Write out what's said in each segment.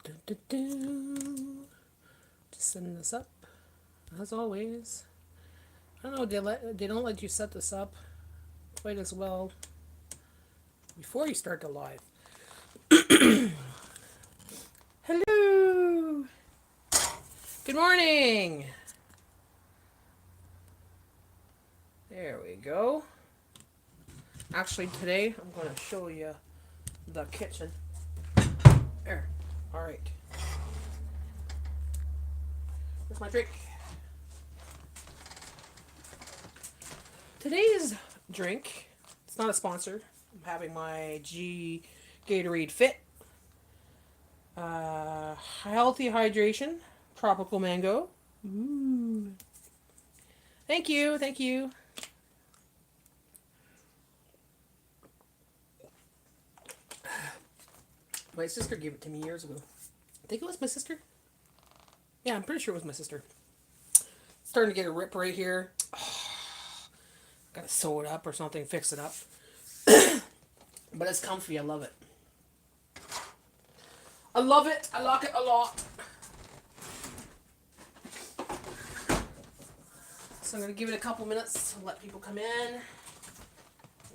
Dun, dun, dun. Just setting this up, as always. I don't know, they don't let you set this up quite as well before you start the live. Hello! Good morning! There we go. Actually, today I'm going to show you the kitchen. There. Alright. Here's my drink. Today's drink, it's not a sponsor. I'm having my Gatorade Fit. Healthy hydration. Tropical mango. Ooh. Thank you, thank you. My sister gave it to me years ago. I think it was my sister. Yeah, I'm pretty sure it was my sister. Starting to get a rip right here. Oh, gotta sew it up or something, fix it up. But it's comfy, I love it. I love it, I like it a lot. So I'm gonna give it a couple minutes to let people come in. And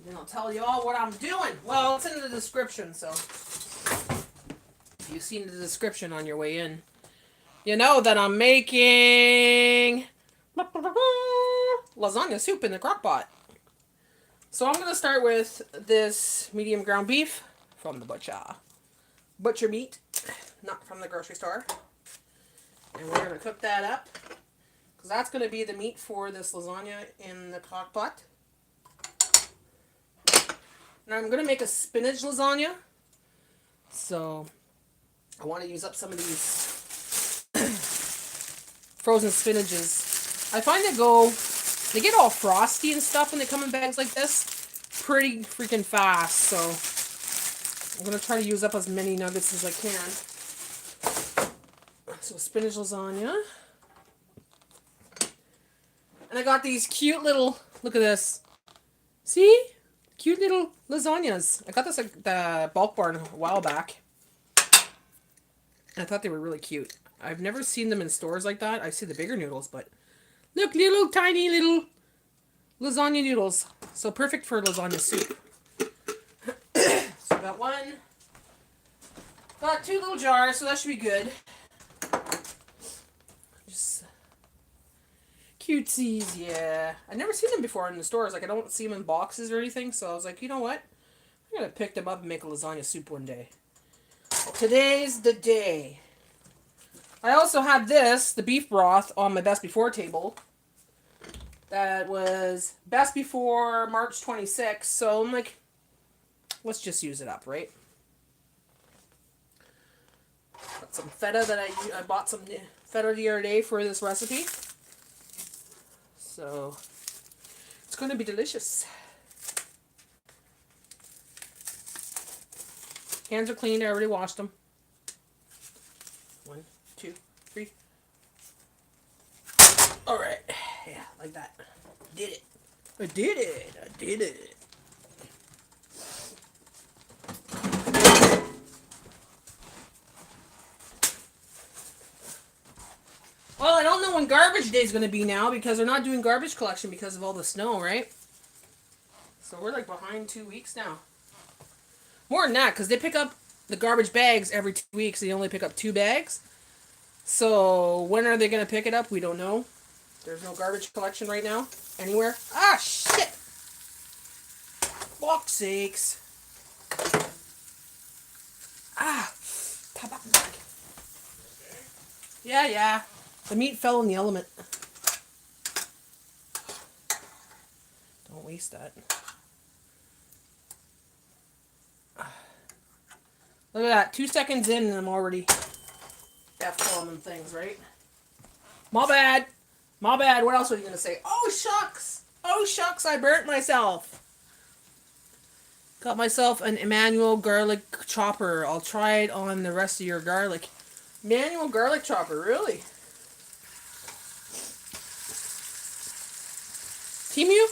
then I'll tell you all what I'm doing. Well, it's in the description, so if you've seen the description on your way in, you know that I'm making lasagna soup in the Crock-Pot. So I'm going to start with this medium ground beef from the butcher. Butcher meat, not from the grocery store. And we're going to cook that up, because that's going to be the meat for this lasagna in the Crock-Pot. Now I'm going to make a spinach lasagna. So I want to use up some of these frozen spinaches. I find they get all frosty and stuff when they come in bags like this pretty freaking fast. So I'm going to try to use up as many nuggets as I can. So spinach lasagna. And I got these cute little, look at this. See? Cute little lasagnas. I got this at the Bulk Barn a while back. And I thought they were really cute. I've never seen them in stores like that. I see the bigger noodles, but look, little tiny little lasagna noodles. So perfect for lasagna soup. So I got one. Got two little jars, so that should be good. Just cutesies, yeah. I've never seen them before in the stores. Like, I don't see them in boxes or anything. So I was like, you know what? I'm going to pick them up and make a lasagna soup one day. Today's the day. I also had this, the beef broth, on my best before table. That was best before March 26th. So I'm like, let's just use it up, right? Got some feta that I bought some feta the other day for this recipe. So it's going to be delicious. Hands are clean. I already washed them. 1, 2, 3. All right. Yeah, like that. Did it. I did it. I did it. Well, I don't know when garbage day is going to be now, because they're not doing garbage collection because of all the snow, right? So we're like behind 2 weeks now. More than that, because they pick up the garbage bags every 2 weeks. They only pick up 2 bags. So when are they going to pick it up? We don't know. There's no garbage collection right now anywhere. Ah, shit! Fuck's sakes. Ah. Pop up back. Yeah, yeah. The meat fell in the element. Don't waste that. Look at that. 2 seconds in and I'm already F-calling them things, right? My bad. My bad. What else were you going to say? Oh, shucks. Oh, shucks. I burnt myself. Got myself an Emmanuel garlic chopper. I'll try it on the rest of your garlic. Manual garlic chopper, really? Temu?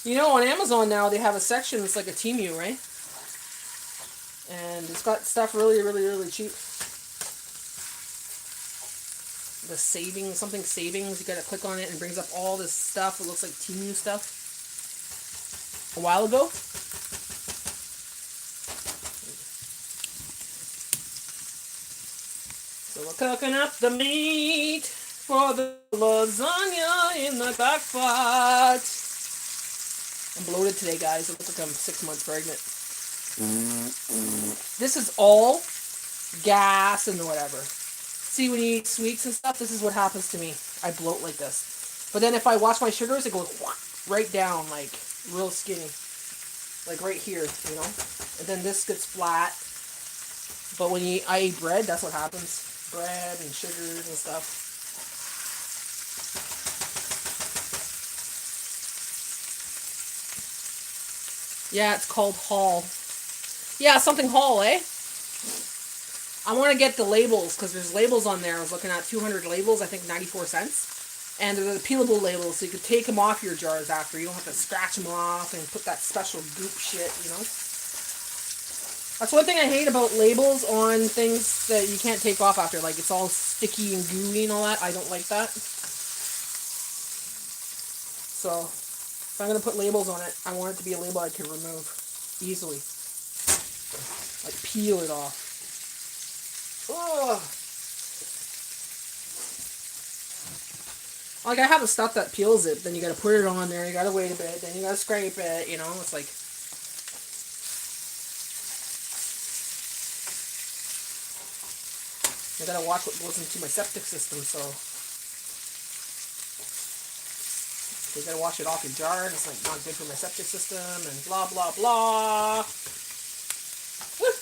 You know, on Amazon now they have a section that's like a Temu, right? And it's got stuff really, really, really cheap. The savings, something savings, you gotta click on it and it brings up all this stuff. It looks like Temu stuff. A while ago. So we're cooking up the meat for the lasagna in the Crock-Pot. I'm bloated today, guys. It looks like I'm 6 months pregnant. This is all gas and whatever. See, when you eat sweets and stuff, this is what happens to me. I bloat like this. But then if I watch my sugars, it goes right down, like real skinny. Like right here, you know? And then this gets flat. But when I eat bread, that's what happens. Bread and sugars and stuff. Yeah, it's called Hall. Yeah, something Hall, eh? I want to get the labels, because there's labels on there. I was looking at 200 labels, I think 94 cents. And they're the peelable labels, so you could take them off your jars after. You don't have to scratch them off and put that special goop shit, you know? That's one thing I hate about labels on things that you can't take off after. Like, it's all sticky and gooey and all that. I don't like that. So, if I'm going to put labels on it, I want it to be a label I can remove easily. Like, peel it off. Ugh. Like, I have the stuff that peels it, then you gotta put it on there, you gotta wait a bit, then you gotta scrape it, you know, it's like... I gotta watch what goes into my septic system, so... You gotta wash it off your jar, and it's like not good for my septic system, and blah blah blah. Woo!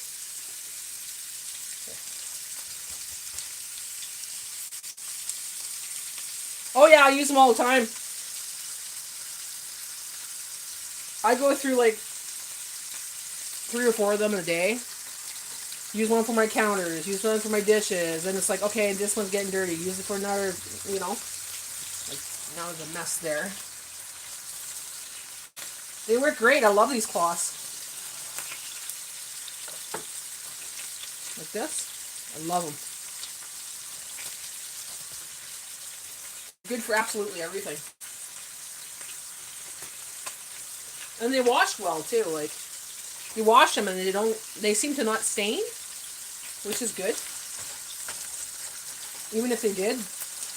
Oh yeah, I use them all the time. I go through like 3 or 4 of them in a day. Use one for my counters, use one for my dishes, and it's like, okay, this one's getting dirty. Use it for another, you know. Like, now there's a mess there. They work great. I love these cloths. Like this. I love them. Good for absolutely everything. And they wash well too. Like, you wash them and they seem to not stain, which is good. Even if they did,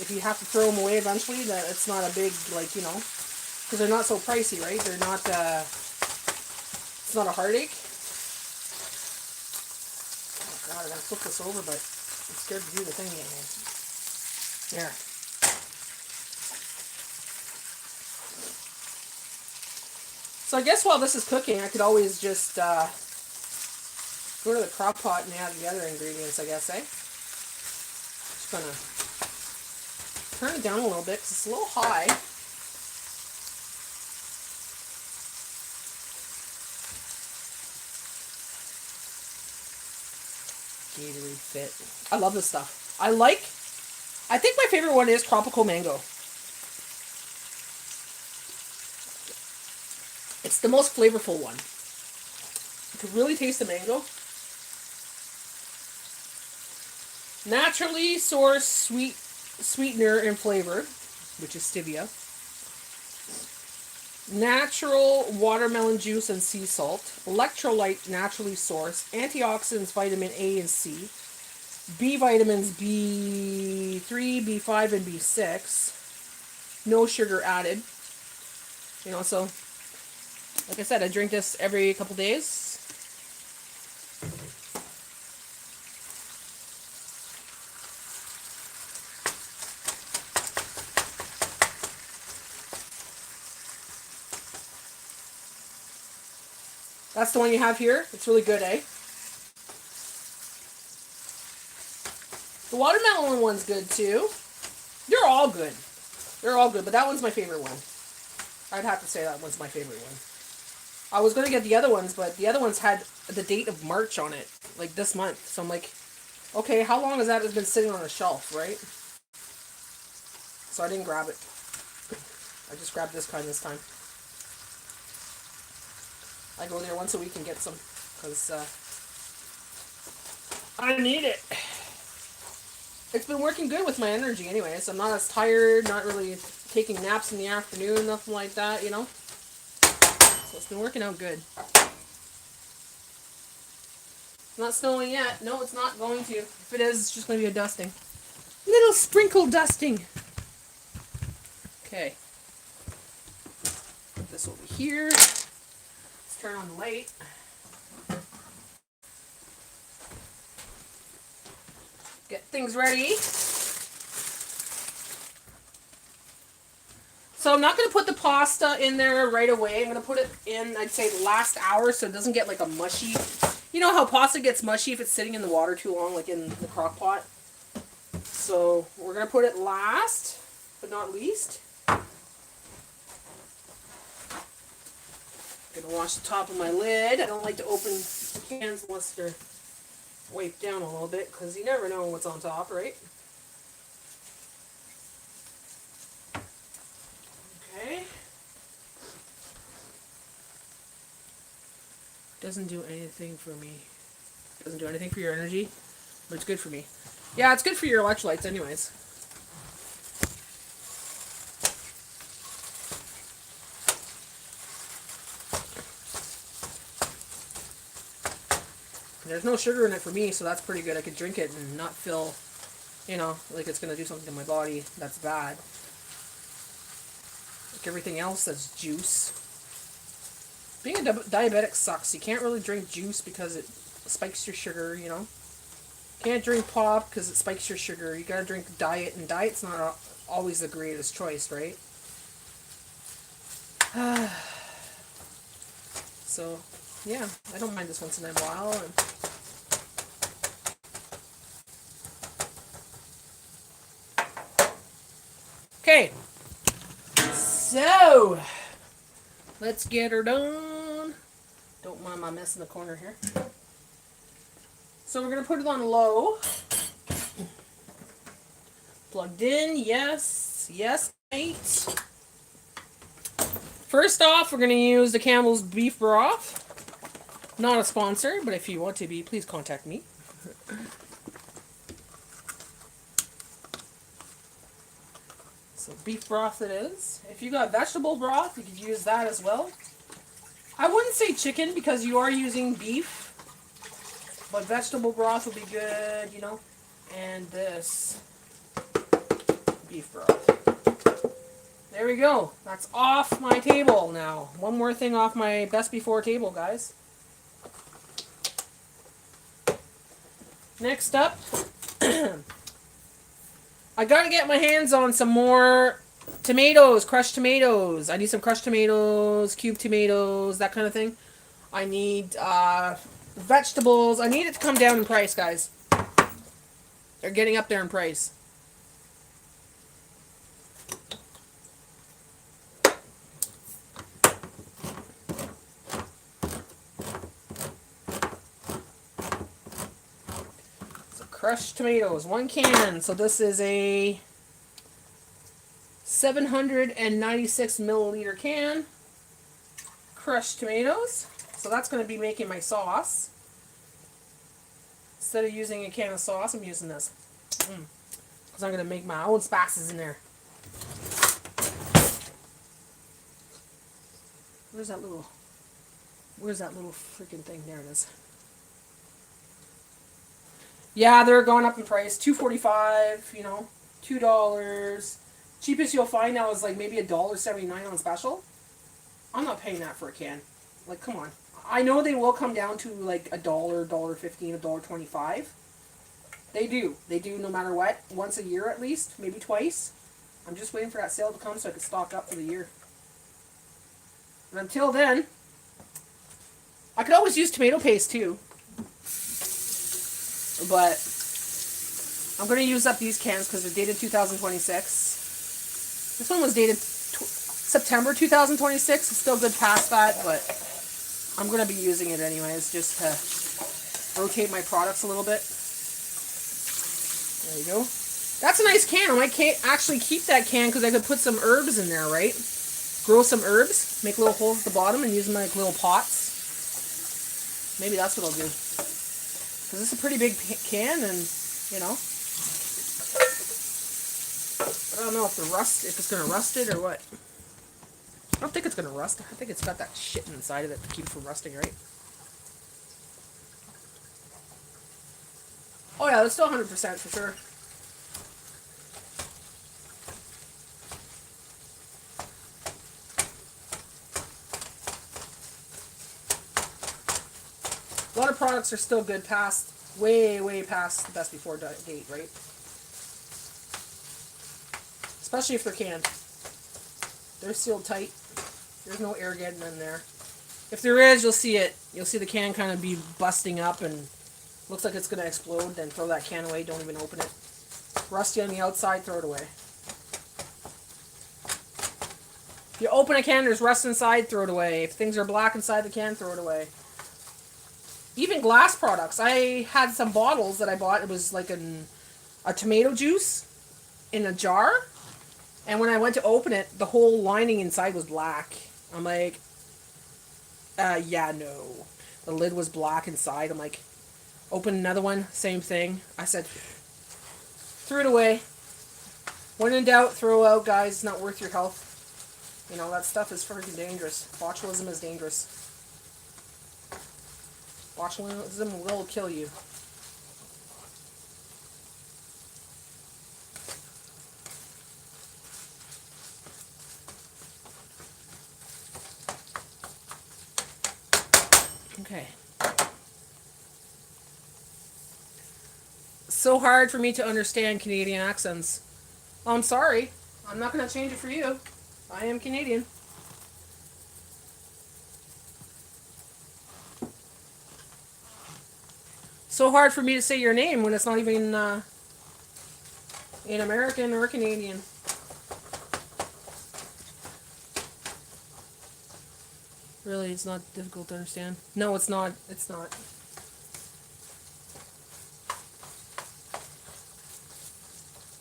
if you have to throw them away eventually, that it's not a big, like, you know, because they're not so pricey, right? They're not, it's not a heartache. Oh God, I gotta flip this over, but I'm scared to do the thing anymore. There. So I guess while this is cooking, I could always just go to the Crock-Pot and add the other ingredients, I guess, eh? Just gonna turn it down a little bit because it's a little high. Gatorade Fit. I love this stuff. I think my favorite one is Tropical Mango. It's the most flavorful one. You can really taste the mango. Naturally sourced sweetener and flavor, which is stevia. Natural watermelon juice and sea salt. Electrolyte naturally sourced. Antioxidants vitamin A and C. B vitamins B3, B5, and B6. No sugar added. You know, so... Like I said, I drink this every couple days. That's the one you have here. It's really good, eh? The watermelon one's good too. They're all good. They're all good, but that one's my favorite one. I'd have to say that one's my favorite one. I was going to get the other ones, but the other ones had the date of March on it, like this month. So I'm like, okay, how long has that been sitting on a shelf, right? So I didn't grab it. I just grabbed this kind this time. I go there once a week and get some, because I need it. It's been working good with my energy anyways. I'm not as tired, not really taking naps in the afternoon, nothing like that, you know? So it's been working out good. It's not snowing yet. No, it's not going to. If it is, it's just going to be a dusting. Little sprinkle dusting. Okay. Put this over here. Let's turn on the light. Get things ready. So I'm not going to put the pasta in there right away. I'm going to put it in, I'd say, the last hour so it doesn't get like a mushy. You know how pasta gets mushy if it's sitting in the water too long, like in the crock-pot? So we're going to put it last, but not least. I'm going to wash the top of my lid. I don't like to open cans unless they're wiped down a little bit, because you never know what's on top, right? Okay. Doesn't do anything for me. Doesn't do anything for your energy, but it's good for me. Yeah, it's good for your electrolytes anyways. There's no sugar in it for me, so that's pretty good. I could drink it and not feel, you know, like it's going to do something to my body that's bad. Like everything else that's juice. Being a diabetic sucks. You can't really drink juice because it spikes your sugar, you know. Can't drink pop because it spikes your sugar. You gotta drink diet, and diet's not always the greatest choice, right? So, yeah, I don't mind this once in a while. And okay, so let's get her done. Don't mind my mess in the corner here. So we're going to put it on low. Plugged in, yes, yes, mate. First off, we're going to use the Campbell's beef broth. Not a sponsor, but if you want to be, please contact me. So beef broth it is. If you got vegetable broth, you could use that as well. I wouldn't say chicken because you are using beef. But vegetable broth will be good, you know. And this beef broth. There we go. That's off my table now. One more thing off my best before table, guys. Next up, I gotta get my hands on some more tomatoes, crushed tomatoes. I need some crushed tomatoes, cubed tomatoes, that kind of thing. I need vegetables. I need it to come down in price, guys. They're getting up there in price. So crushed tomatoes, 1 can. So this is a 796 milliliter can. Crushed tomatoes. So that's going to be making my sauce. Instead of using a can of sauce, I'm using this. Because I'm going to make my own spices in there. Where's that little freaking thing? There it is. Yeah, they're going up in price. $2.45, you know, $2. Cheapest you'll find now is like maybe $1.79 on special. I'm not paying that for a can. Like, come on. I know they will come down to like $1, $1.15, $1.25. They do. They do no matter what. Once a year at least. Maybe twice. I'm just waiting for that sale to come so I can stock up for the year. And until then, I could always use tomato paste too. But I'm going to use up these cans because they're dated 2026. This one was dated September 2026. It's still good past that, but I'm going to be using it anyways just to rotate my products a little bit. There you go. That's a nice can. I might actually keep that can because I could put some herbs in there, right? Grow some herbs, make little holes at the bottom and use them like little pots. Maybe that's what I'll do. Because it's a pretty big can, and you know, I don't know if it's gonna rust it or what. I don't think it's gonna rust. I think it's got that shit inside of it to keep it from rusting, right? Oh yeah, that's still 100% for sure. A lot of products are still good past, way past the best before date, right? Especially if they're canned. They're sealed tight. There's no air getting in there. If there is, you'll see it. You'll see the can kind of be busting up and looks like it's going to explode. Then throw that can away. Don't even open it. Rusty on the outside, throw it away. If you open a can, there's rust inside, throw it away. If things are black inside the can, throw it away. Even glass products. I had some bottles that I bought. It was like a tomato juice in a jar. And when I went to open it, the whole lining inside was black. I'm like, yeah, no. The lid was black inside. I'm like, open another one, same thing. I said, threw it away. When in doubt, throw out, guys. It's not worth your health. You know, that stuff is freaking dangerous. Botulism is dangerous. Botulism will kill you. Okay. So hard for me to understand Canadian accents. Oh, I'm sorry. I'm not going to change it for you. I am Canadian. So hard for me to say your name when it's not even in American or Canadian. Really, it's not difficult to understand. No, it's not. It's not.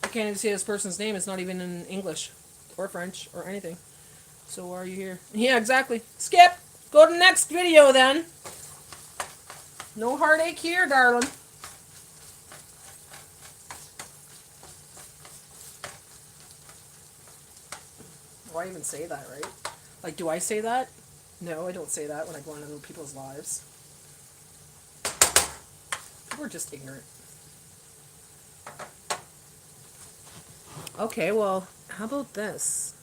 I can't even say this person's name. It's not even in English or French or anything. So why are you here? Yeah, exactly. Skip! Go to the next video then. No heartache here, darling. Why even say that, right? Like, do I say that? No, I don't say that when I go into other people's lives. People are just ignorant. Okay, well, how about this?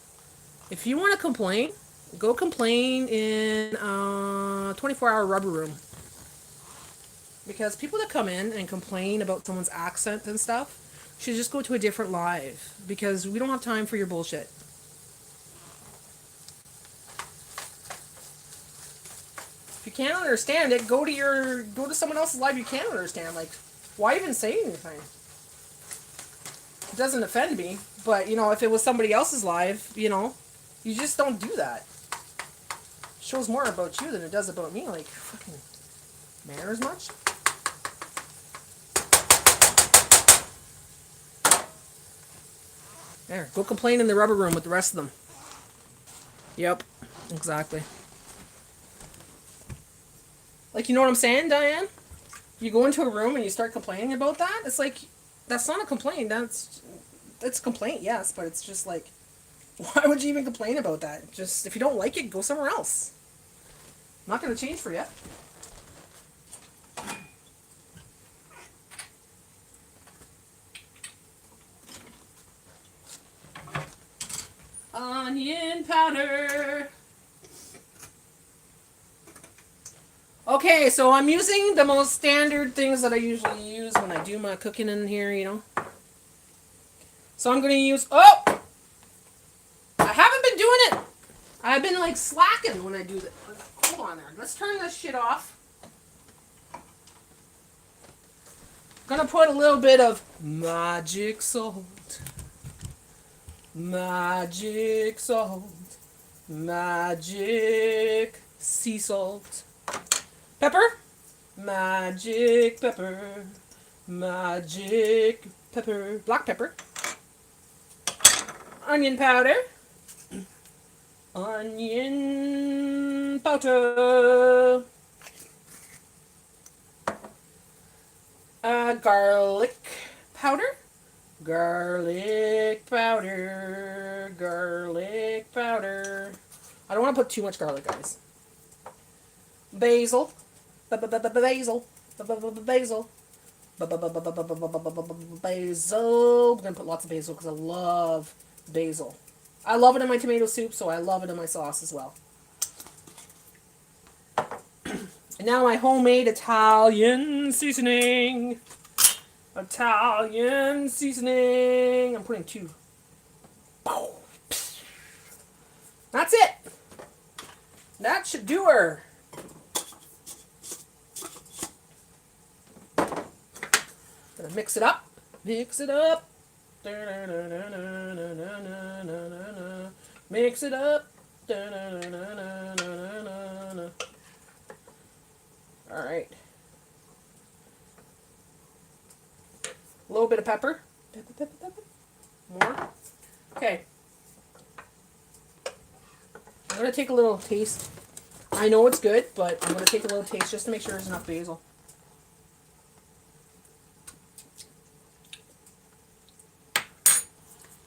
If you want to complain, go complain in a 24-hour rubber room. Because people that come in and complain about someone's accent and stuff should just go to a different live. Because we don't have time for your bullshit. If you can't understand it, go to someone else's live you can't understand. Like, why even say anything? It doesn't offend me, but you know, if it was somebody else's live, you know, you just don't do that. It shows more about you than it does about me. Like, fucking manners much? There, go complain in the rubber room with the rest of them. Yep, exactly. Like, you know what I'm saying, Diane? You go into a room and you start complaining about that, it's like, that's not a complaint. That's a complaint, yes, but it's just like, why would you even complain about that? Just, if you don't like it, go somewhere else. I'm not going to change for you. Onion powder. Okay, so I'm using the most standard things that I usually use when I do my cooking in here, you know. So I'm going to use... Oh! I haven't been doing it. I've been, like, slacking when I do that. Hold on there. Let's turn this shit off. Going to put a little bit of magic salt. Magic salt. Magic sea salt. Pepper. Magic pepper. Magic pepper. Black pepper. Onion powder. Onion powder. Garlic powder. Garlic powder. Garlic powder. I don't want to put too much garlic, guys. Basil. Basil. Basil. Basil. I'm going to put lots of basil because I love basil. I love it in my tomato soup, so I love it in my sauce as well. And now my homemade Italian seasoning. Italian seasoning. I'm putting 2. That's it. That should do her. Gonna mix it up. Mix it up. Mix it up. All right. A little bit of pepper. Pepper. More. Okay. I'm going to take a little taste. I know it's good, but I'm going to take a little taste just to make sure there's enough basil.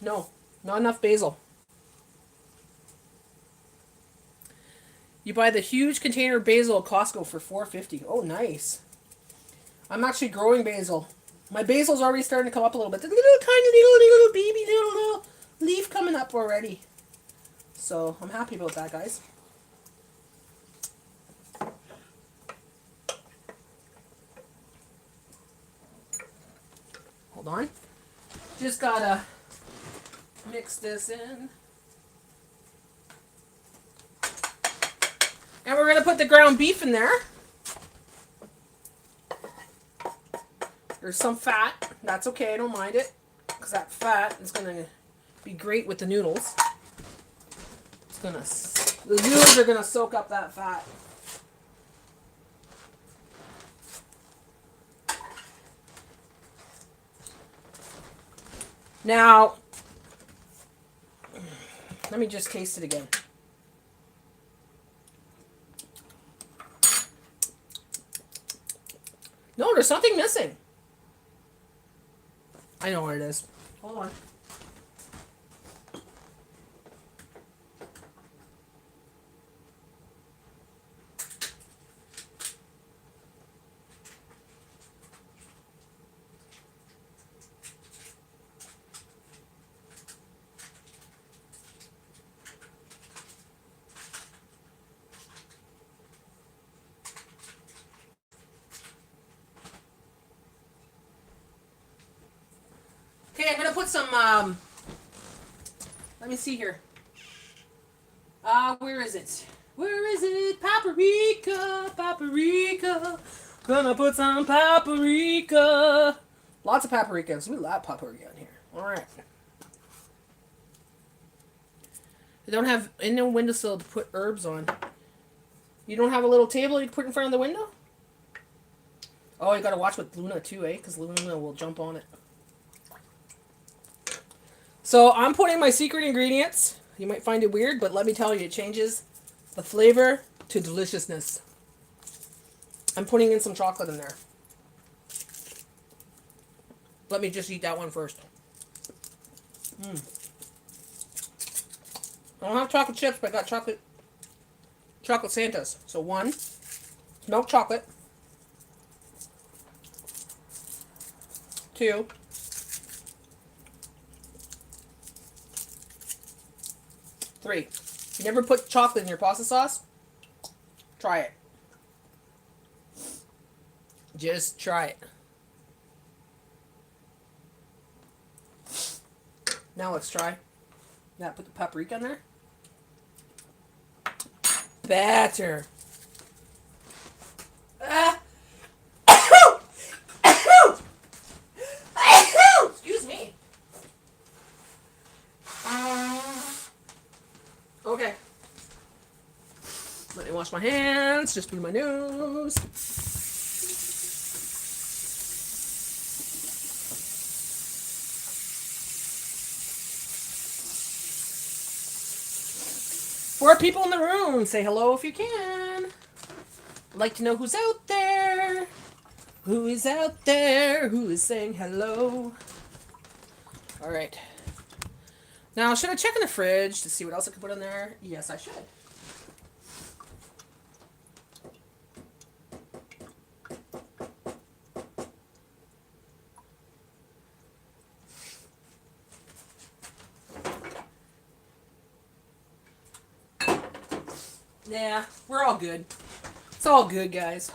No, not enough basil. You buy the huge container of basil at Costco for $4.50. Oh, nice. I'm actually growing basil. My basil's already starting to come up a little bit. There's a little tiny little baby little leaf coming up already. So I'm happy about that, guys. Hold on. Just gotta mix this in. And we're gonna put the ground beef in there. There's some fat. That's okay, I don't mind it. Because that fat is gonna be great with the noodles. The noodles are gonna soak up that fat. Now, let me just taste it again. No, there's something missing. I know where it is. Hold on. Okay, I'm gonna put some, let me see here. Where is it? Where is it? Paprika, paprika. Gonna put some paprika. Lots of paprika. So we love paprika in here. Alright. I don't have no windowsill to put herbs on. You don't have a little table you can put in front of the window? Oh, you gotta watch with Luna too, eh? Because Luna will jump on it. So I'm putting my secret ingredients. You might find it weird, but let me tell you, it changes the flavor to deliciousness. I'm putting in some chocolate in there. Let me just eat that one first. I don't have chocolate chips, but I got chocolate Santas. So 1, milk chocolate. 2, Three. You never put chocolate in your pasta sauce? Try it. Just try it. Now let's try. Now put the paprika in there. Better. Excuse me. Okay. Let me wash my hands, just through my nose. Four people in the room. Say hello if you can. I'd like to know who's out there. Who is out there? Who is saying hello? All right. Now, should I check in the fridge to see what else I can put in there? Yes, I should. Yeah, we're all good. It's all good, guys.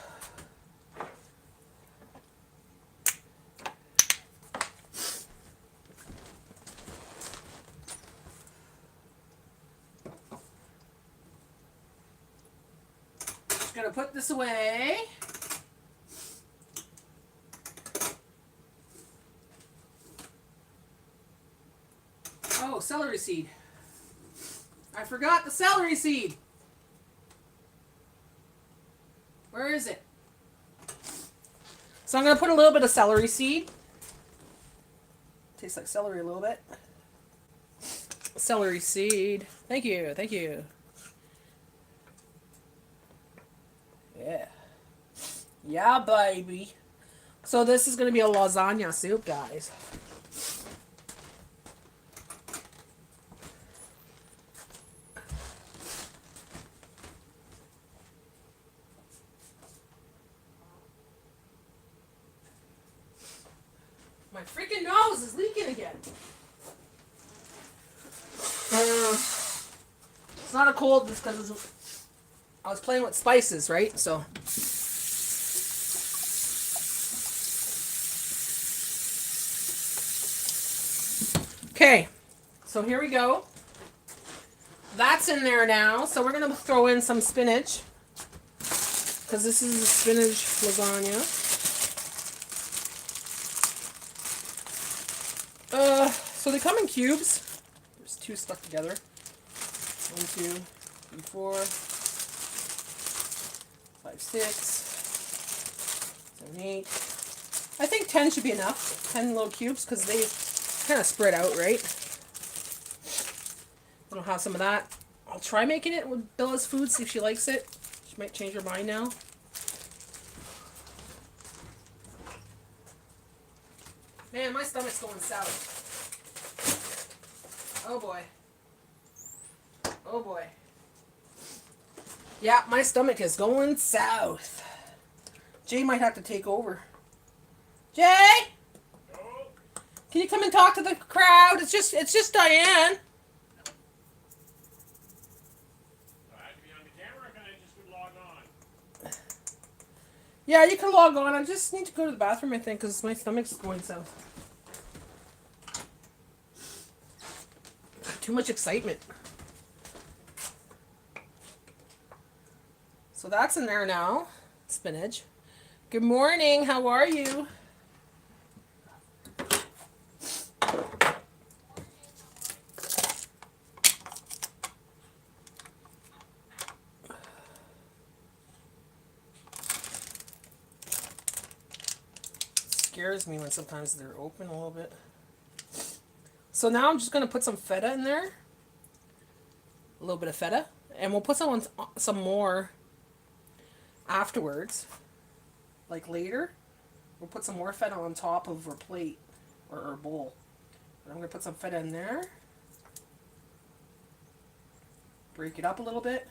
Just gonna put this away. Oh, celery seed. I forgot the celery seed. Where is it? So I'm going to put a little bit of celery seed. Tastes like celery a little bit. Celery seed. Thank you. Thank you. Yeah. Yeah, baby. So this is going to be a lasagna soup, guys. My freaking nose is leaking again. It's not a cold just because I was playing with spices, right? So. Okay. So here we go. That's in there now. So we're going to throw in some spinach. Because this is a spinach lasagna. So they come in cubes. There's two stuck together. 1, 2, 3, 4, 5, 6, 7, 8. I think 10 should be enough. 10 little cubes because they kind of spread out, right? Then I'll have some of that. I'll try making it with Bella's food, see if she likes it. She might change her mind now. Man, my stomach's going south. Oh boy. Oh boy. Yeah, my stomach is going south. Jay might have to take over. Jay? No. Can you come and talk to the crowd? It's just Diane. I have to be on the camera, or can I just log on? Yeah, you can log on. I just need to go to the bathroom, I think, because my stomach's going south. Too much excitement. So that's in there now. Spinach. Good morning. How are you? Scares me when sometimes they're open a little bit. So now I'm just going to put some feta in there. A little bit of feta. And we'll put some more afterwards. Like later. We'll put some more feta on top of our plate. Or our bowl. And I'm going to put some feta in there. Break it up a little bit.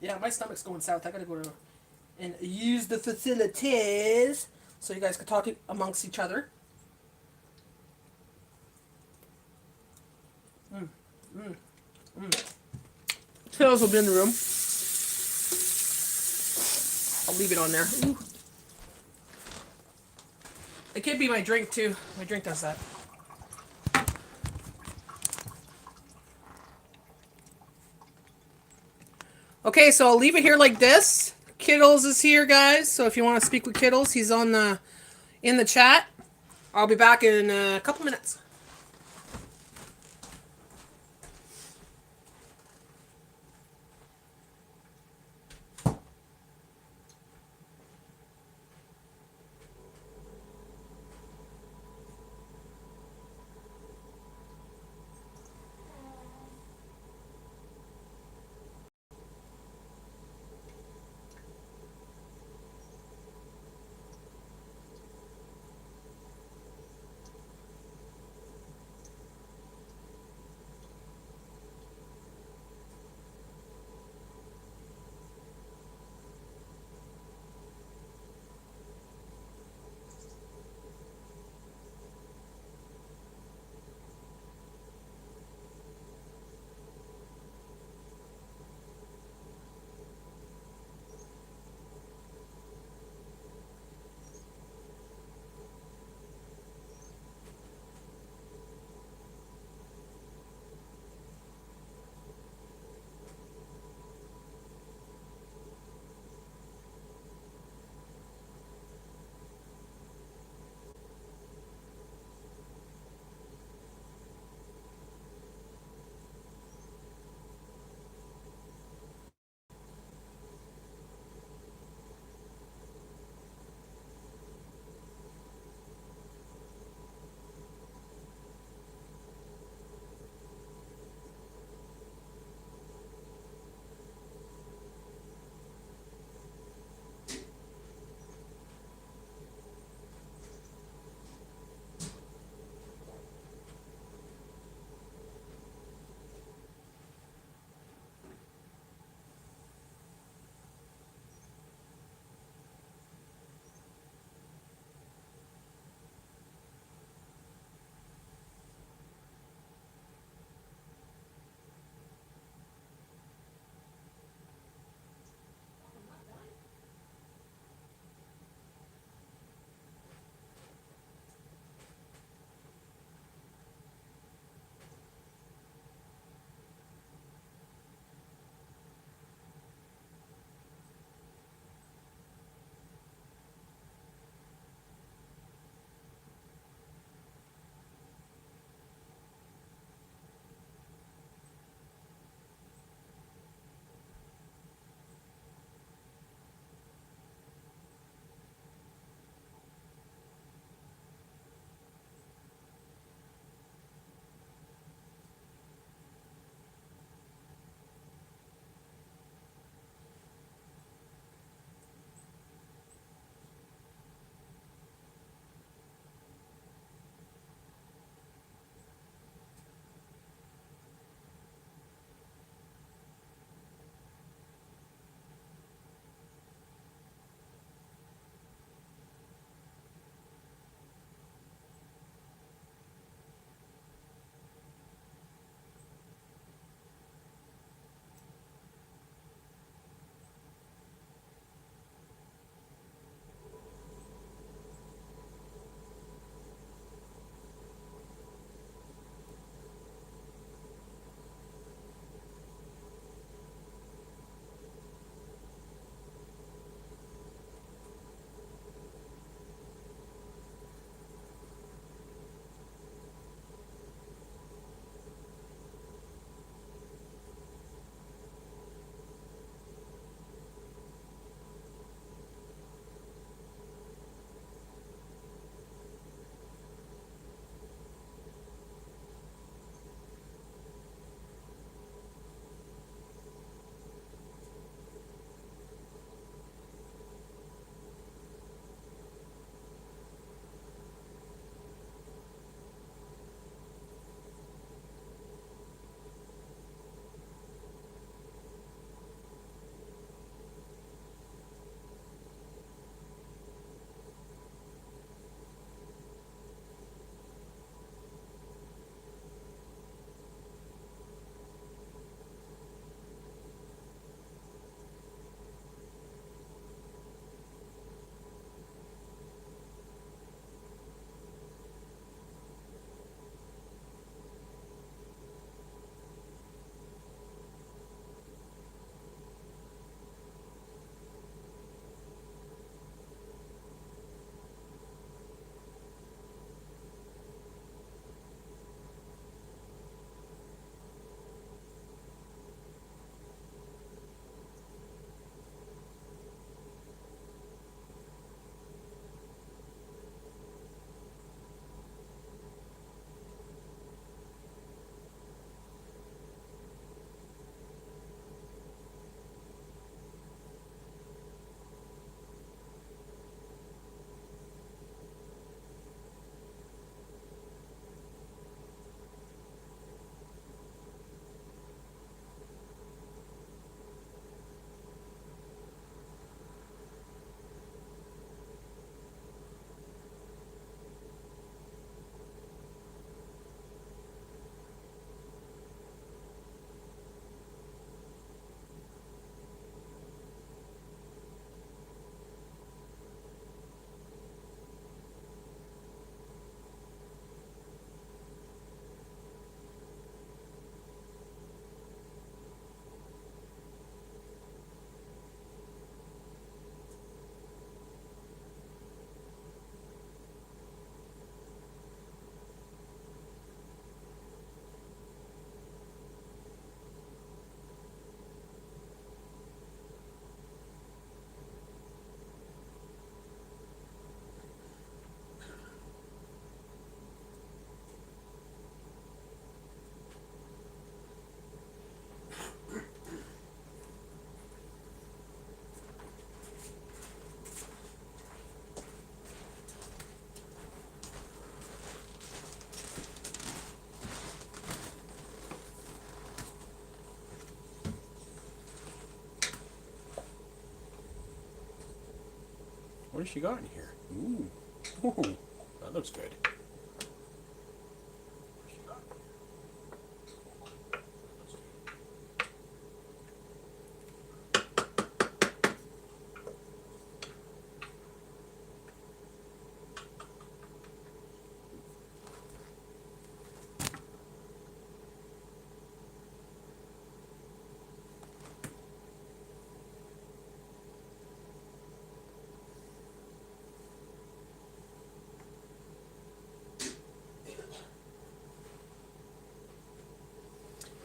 Yeah, my stomach's going south. I got to go to and use the facilities so you guys can talk amongst each other. Tails will be in the room. I'll leave it on there. Ooh. It could be my drink too. My drink does that. Okay, so I'll leave it here like this. Kittles is here, guys. So if you want to speak with Kittles, he's in the chat. I'll be back in a couple minutes. What has she got in here? Ooh. Ooh. That looks good.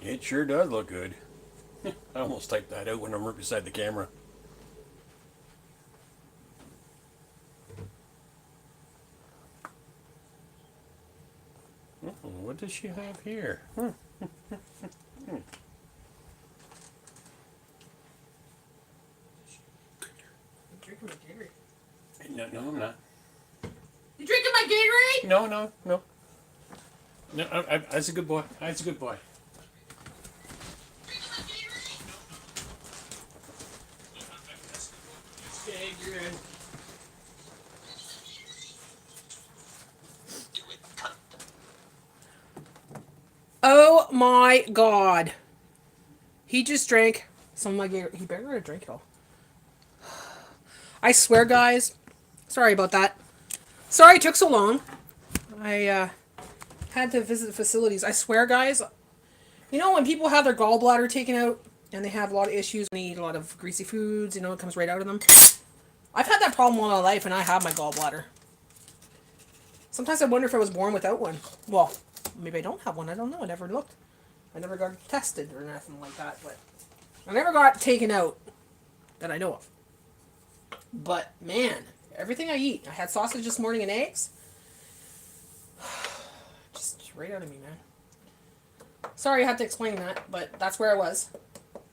It sure does look good. I almost typed that out when I'm right beside the camera. What does she have here? Drinking my Gatorade. No, I'm not. You drinking my Gatorade? No. No, that's a good boy. That's a good boy. Okay, you're in. Oh my god. He just drank some of my Gatorade. He better not drink it all. I swear, guys. Sorry about that. Sorry it took so long. I had to visit the facilities. I swear, guys. You know when people have their gallbladder taken out and they have a lot of issues, they eat a lot of greasy foods, you know, it comes right out of them. I've had that problem all my life and I have my gallbladder. Sometimes I wonder if I was born without one. Well, maybe I don't have one. I don't know. I never looked. I never got tested or nothing like that. But I never got taken out that I know of. But, man, everything I eat. I had sausage this morning and eggs. Just right out of me, man. Sorry I had to explain that, but that's where I was.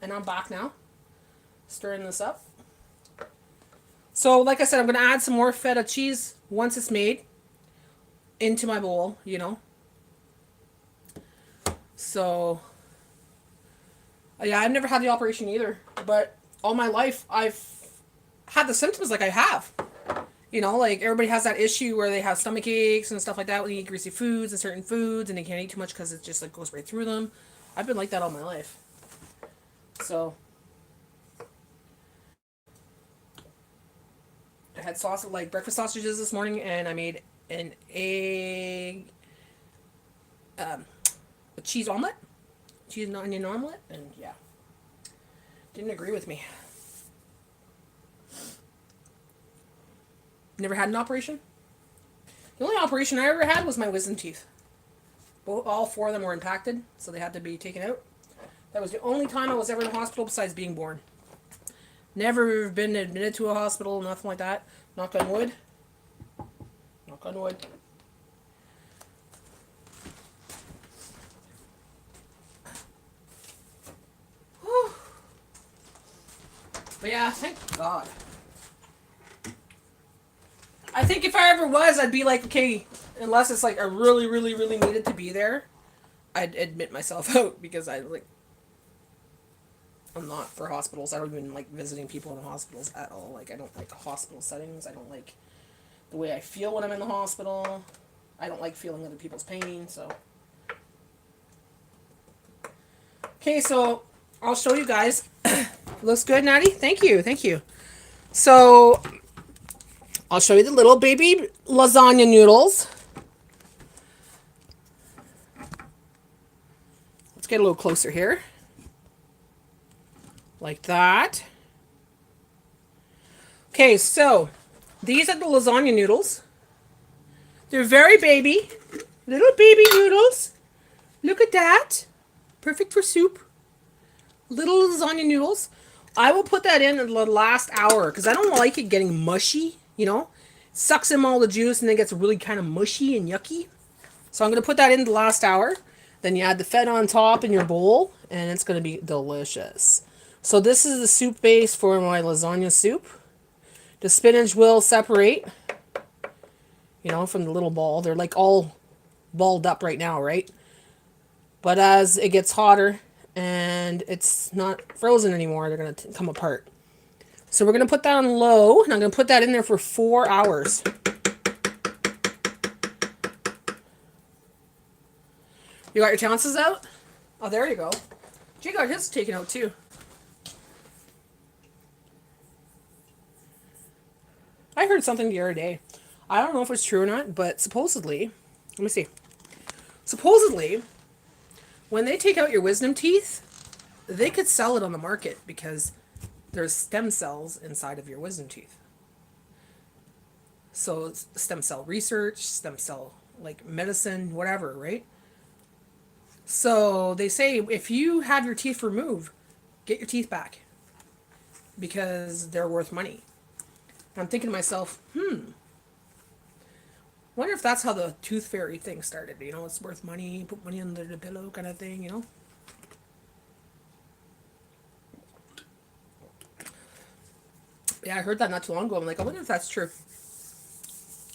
And I'm back now. Stirring this up. So, like I said, I'm going to add some more feta cheese once it's made into my bowl, you know. So, yeah, I've never had the operation either. But all my life, I've had the symptoms like I have. You know, like everybody has that issue where they have stomach aches and stuff like that when they eat greasy foods and certain foods and they can't eat too much because it just like goes right through them. I've been like that all my life. So, I had sausage, like breakfast sausages this morning, and I made an egg, a cheese omelet, cheese and onion omelet, and yeah, didn't agree with me. Never had an operation. The only operation I ever had was my wisdom teeth. All four of them were impacted, so they had to be taken out. That was the only time I was ever in a hospital besides being born. Never been admitted to a hospital, nothing like that. Knock on wood. Knock on wood. Whew. But yeah, thank God. I think if I ever was, I'd be like, okay, unless it's like I really, really, really needed to be there, I'd admit myself out because I'm not for hospitals. I don't even like visiting people in hospitals at all. Like, I don't like hospital settings. I don't like the way I feel when I'm in the hospital. I don't like feeling other people's pain, so. Okay, so I'll show you guys. Looks good, Natty? Thank you, thank you. So, I'll show you the little baby lasagna noodles. Let's get a little closer here. Like that. Okay, so these are the lasagna noodles. They're very baby. Little baby noodles. Look at that. Perfect for soup. Little lasagna noodles. I will put that in the last hour because I don't like it getting mushy, you know. It sucks in all the juice and then gets really kind of mushy and yucky. So I'm going to put that in the last hour. Then you add the feta on top in your bowl and it's going to be delicious. So this is the soup base for my lasagna soup. The spinach will separate, you know, from the little ball. They're like all balled up right now, right? But as it gets hotter and it's not frozen anymore, they're going to come apart. So we're going to put that on low, and I'm going to put that in there for 4 hours. You got your tonsils out? Oh, there you go. Jay got his taken out too. I heard something the other day. I don't know if it's true or not, but supposedly, let me see. Supposedly, when they take out your wisdom teeth, they could sell it on the market because there's stem cells inside of your wisdom teeth. So it's stem cell research, stem cell like medicine, whatever, right? So they say if you have your teeth removed, get your teeth back because they're worth money. I'm thinking to myself, wonder if that's how the tooth fairy thing started. You know, it's worth money, put money under the pillow kind of thing, you know? Yeah, I heard that not too long ago. I'm like, I wonder if that's true.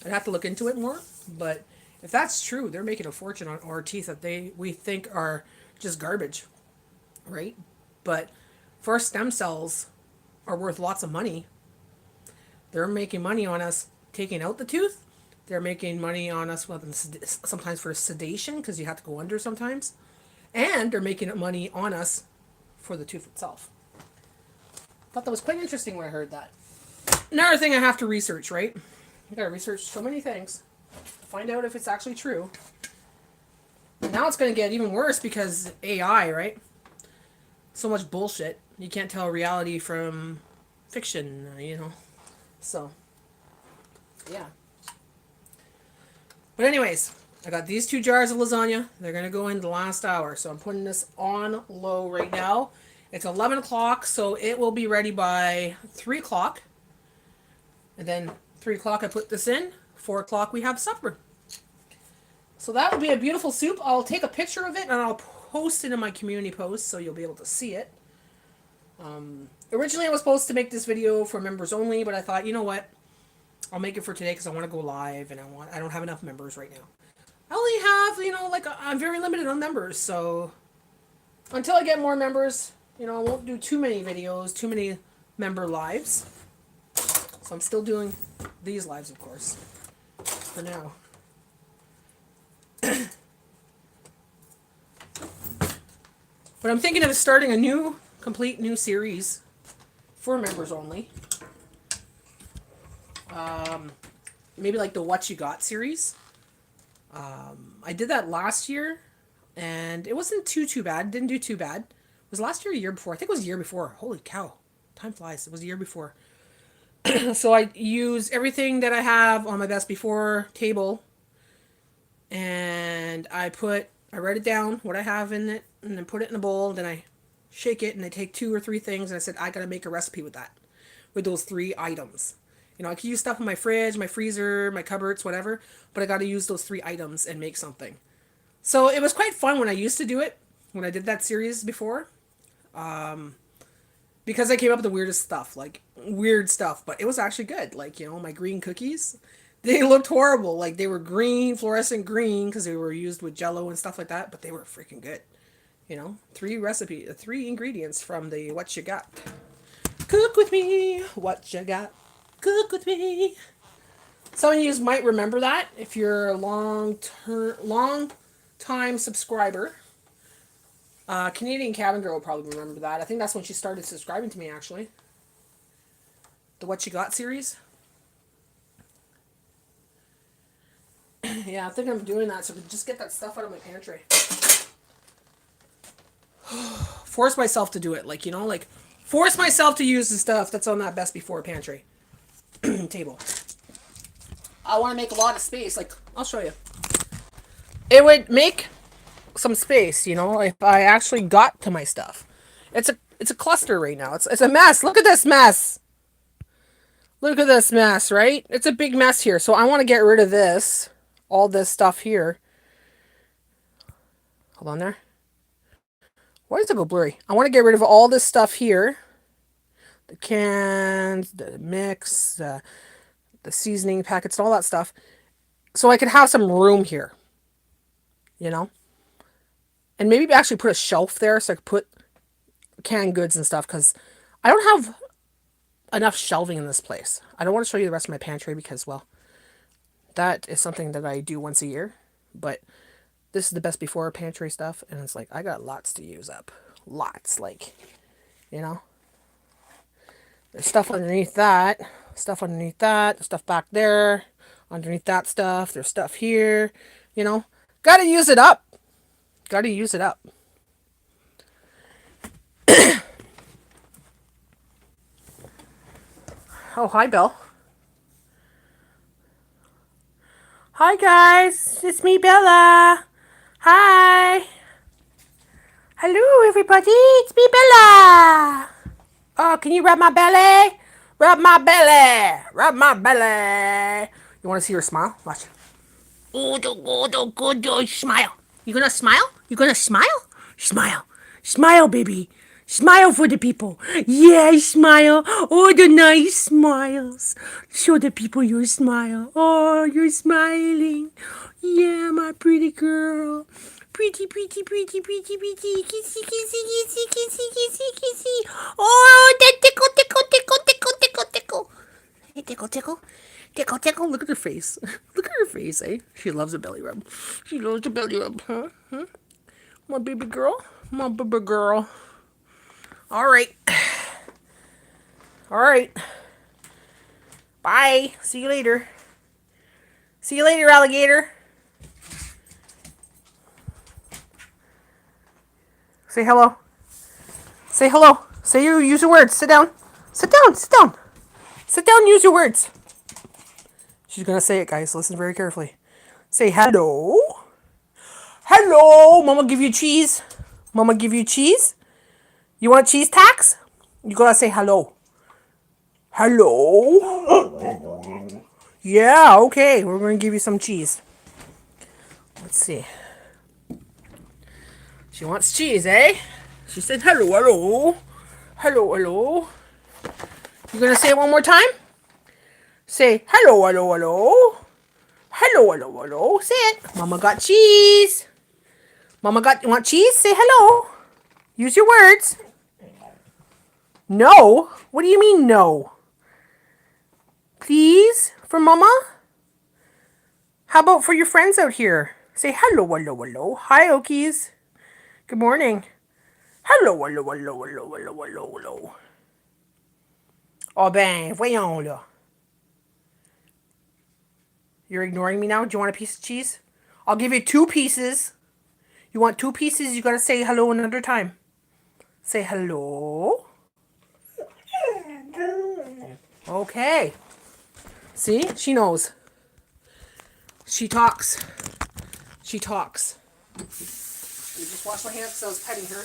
I'd have to look into it more, but if that's true, they're making a fortune on our teeth that we think are just garbage, right? But for our stem cells are worth lots of money. They're making money on us taking out the tooth. They're making money on us sometimes for sedation because you have to go under sometimes, and they're making money on us for the tooth itself. Thought that was quite interesting when I heard that. Another thing I have to research, right? You gotta research so many things to find out if it's actually true. And now it's gonna get even worse because AI, right? So much bullshit. You can't tell reality from fiction, you know? So, yeah. But anyways, I got these 2 jars of lasagna. They're gonna go in the last hour. So I'm putting this on low right now. It's 11 o'clock, so it will be ready by 3 o'clock. And then 3 o'clock I put this in. 4 o'clock we have supper. So that will be a beautiful soup. I'll take a picture of it and I'll post it in my community post so you'll be able to see it. Originally I was supposed to make this video for members only, but I thought, you know what? I'll make it for today because I want to go live and I don't have enough members right now. I only have, you know, like I'm very limited on members, so until I get more members, you know, I won't do too many videos, too many member lives. So I'm still doing these lives, of course, for now. But I'm thinking of starting a complete new series for members only. Maybe like the What You Got series. I did that last year, and it wasn't too bad. Didn't do too bad. It was last year or a year before? I think it was a year before. Holy cow. Time flies. It was a year before. So I use everything that I have on my best before table, and I write it down, what I have in it, and then put it in a bowl, then I shake it, and I take 2 or 3 things, and I said, I gotta make a recipe with that, with those 3 items. You know, I can use stuff in my fridge, my freezer, my cupboards, whatever, but I gotta use those 3 items and make something. So it was quite fun when I used to do it, when I did that series before. Because I came up with the weirdest stuff, like weird stuff, but it was actually good. Like, you know, my green cookies, they looked horrible. Like they were green, fluorescent green, because they were used with Jello and stuff like that, but they were freaking good. You know, 3 ingredients from the What You Got. Cook with me, what you got. Cook with me. Some of you might remember that if you're a long time subscriber. Canadian Cabin Girl will probably remember that. I think that's when she started subscribing to me, actually. The What You Got series. Yeah, I think I'm doing that so I can just get that stuff out of my pantry. Force myself to do it. Like, you know, like, force myself to use the stuff that's on that best before pantry table. I want to make a lot of space. Like, I'll show you. It would make some space, you know, if I actually got to my stuff. It's a cluster right now. It's a mess. Look at this mess. Look at this mess, right? It's a big mess here. So I want to get rid of this, all this stuff here. Hold on there. Why does it go blurry? I want to get rid of all this stuff here. The cans, the mix, the seasoning packets, all that stuff. So I could have some room here, you know? And maybe actually put a shelf there so I could put canned goods and stuff, because I don't have enough shelving in this place. I don't want to show you the rest of my pantry because, well, that is something that I do once a year. But this is the best before pantry stuff. And it's like, I got lots to use up. Lots. Like, you know. There's stuff underneath that. Stuff underneath that. Stuff back there. Underneath that stuff. There's stuff here. You know. Gotta use it up. Gotta use it up. Oh, hi, Bill. Hi, guys. It's me, Bella. Hi. Hello, everybody. It's me, Bella. Oh, can you rub my belly? Rub my belly. Rub my belly. You want to see her smile? Watch. Oh, smile. You gonna smile? You gonna smile? Smile. Smile, baby. Smile for the people. Yeah, smile. Oh, the nice smiles. Show the people your smile. Oh, you're smiling. Yeah, my pretty girl. Pretty, pretty, pretty, pretty, pretty. Kissy, kissy, kissy, kissy, kissy, kissy. Oh, that tickle, tickle, tickle, tickle, tickle, tickle. Hey, tickle, tickle. Tickle, tickle. Look at her face. Look at her face, eh? She loves a belly rub. She loves a belly rub, huh? Huh? My baby girl. My baby girl. All right. All right. Bye. See you later. See you later, alligator. Say hello. Say hello. Say you use your words. Sit down. Sit down. Sit down. Sit down and use your words. She's going to say it, guys. Listen very carefully. Say hello. Hello. Mama give you cheese. Mama give you cheese. You want cheese tax? You gotta say hello. Hello? Yeah, okay. We're gonna give you some cheese. Let's see. She wants cheese, eh? She said hello, hello. Hello, hello. You gonna say it one more time? Say hello, hello, hello. Hello, hello, hello. Say it. Mama got cheese. Mama got, you want cheese? Say hello. Use your words. No? What do you mean no? Please? For Mama? How about for your friends out here? Say hello, hello, hello. Hi, Okies. Good morning. Hello, hello, hello, hello, hello, hello, hello. Oh ben, voyons là. You're ignoring me now? Do you want a piece of cheese? I'll give you 2 pieces. You want 2 pieces? You gotta say hello another time. Say hello. Okay. See? She knows. She talks. She talks. Let me just wash my hands because I was petting her.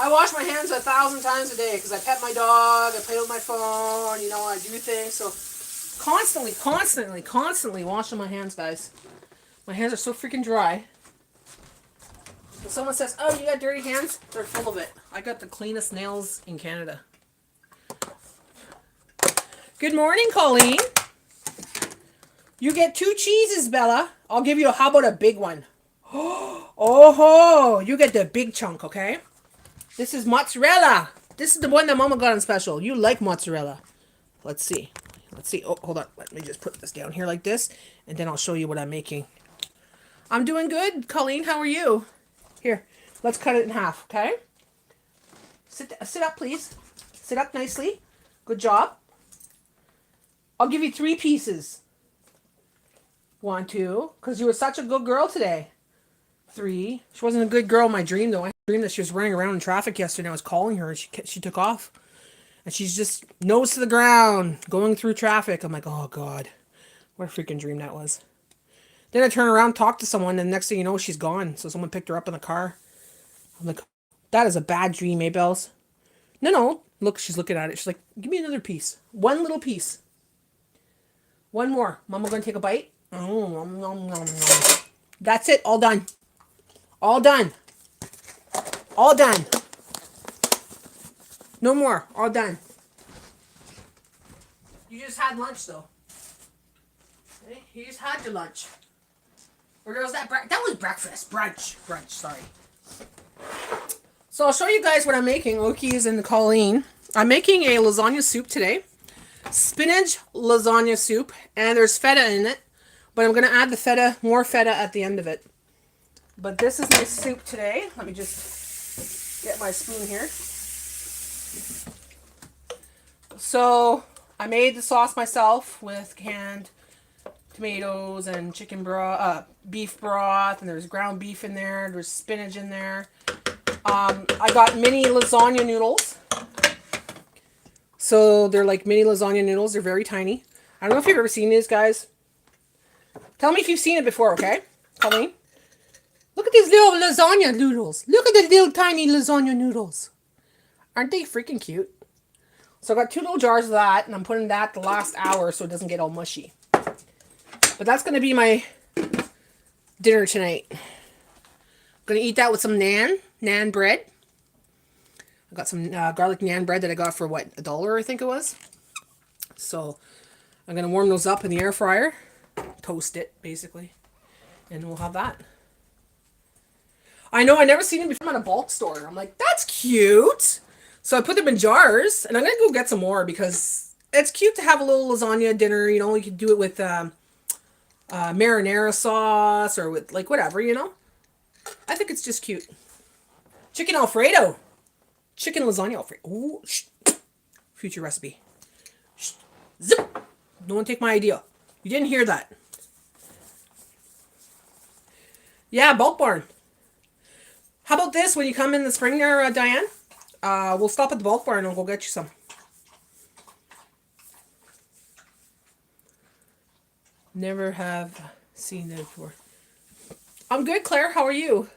I wash my hands 1,000 times a day because I pet my dog, I play with my phone, you know, I do things. So constantly washing my hands, guys. My hands are so freaking dry. If someone says, oh, you got dirty hands, they're full of it. I got the cleanest nails in Canada. Good morning, Colleen. You get 2 cheeses, Bella. I'll give you how about a big one? Oh, you get the big chunk, okay? This is mozzarella. This is the one that Mama got on special. You like mozzarella. Let's see. Let's see. Oh, hold on. Let me just put this down here like this, and then I'll show you what I'm making. I'm doing good, Colleen. How are you? Here, let's cut it in half, okay? Sit up, please. Sit up nicely. Good job. I'll give you 3 pieces. 1, 2, because you were such a good girl today. 3. She wasn't a good girl in my dream, though. I dreamed that she was running around in traffic yesterday. I was calling her, and she took off. And she's just nose to the ground, going through traffic. I'm like, oh, God. What a freaking dream that was. Then I turn around, talk to someone, and the next thing you know, she's gone. So someone picked her up in the car. I'm like, that is a bad dream, eh, Bells? No. Look, she's looking at it. She's like, give me another piece. 1 little piece. 1 more. Mama gonna take a bite? That's it. All done. All done. All done. No more. All done. You just had lunch, though. Okay? You just had your lunch. Or was that that was breakfast. Brunch. Sorry. So I'll show you guys what I'm making. Okies and Colleen. I'm making a lasagna soup today. Spinach lasagna soup. And there's feta in it. But I'm going to add the feta, more feta at the end of it. But this is my soup today. Let me just get my spoon here. So I made the sauce myself with canned tomatoes and chicken broth, beef broth, and there's ground beef in there. There's spinach in there. I got mini lasagna noodles. So they're like mini lasagna noodles. They're very tiny. I don't know if you've ever seen these, guys. Tell me if you've seen it before, okay? Colleen? Look at these little lasagna noodles. Look at the little tiny lasagna noodles. Aren't they freaking cute? So I got 2 little jars of that, and I'm putting that the last hour so it doesn't get all mushy. But that's going to be my dinner tonight. I'm going to eat that with some naan bread. I got some garlic naan bread that I got for, what, $1, I think it was. So I'm going to warm those up in the air fryer. Toast it, basically. And we'll have that. I know, I never seen them before. I'm at a bulk store. I'm like, that's cute. So I put them in jars, and I'm going to go get some more because it's cute to have a little lasagna dinner. You know, you could do it with marinara sauce or with, like, whatever, you know. I think it's just cute. Chicken Alfredo. Chicken lasagna Alfredo. Ooh, future recipe. Zip. No one take my idea. You didn't hear that. Yeah, bulk barn. How about this? When you come in the spring there, Diane, we'll stop at the bulk barn and we'll go get you some. Never have seen that before. I'm good, Claire. How are you?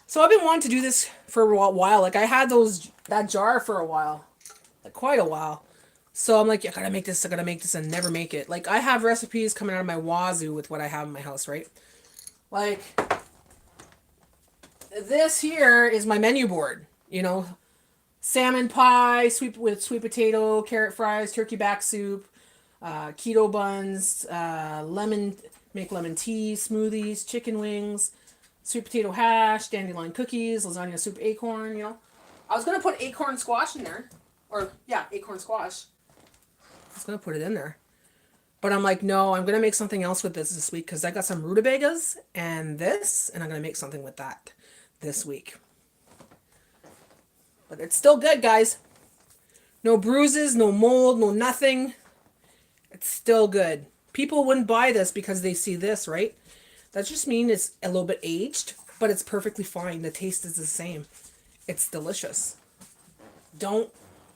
So I've been wanting to do this for a while. Like I had that jar for a while. Like quite a while. So I'm like, I gotta make this, and never make it. Like I have recipes coming out of my wazoo with what I have in my house, right? Like this here is my menu board, you know, salmon pie, with sweet potato, carrot fries, turkey back soup, keto buns, make lemon tea, smoothies, chicken wings, sweet potato hash, dandelion cookies, lasagna soup acorn, you know. I was going to put acorn squash in there. Or, yeah, acorn squash. I was going to put it in there. But I'm like, no, I'm going to make something else with this week because I got some rutabagas and this, and I'm going to make something with that this week. But it's still good, guys. No bruises, no mold, no nothing. It's still good. People wouldn't buy this because they see this, right? That just means it's a little bit aged, but it's perfectly fine. The taste is the same. It's delicious. Don't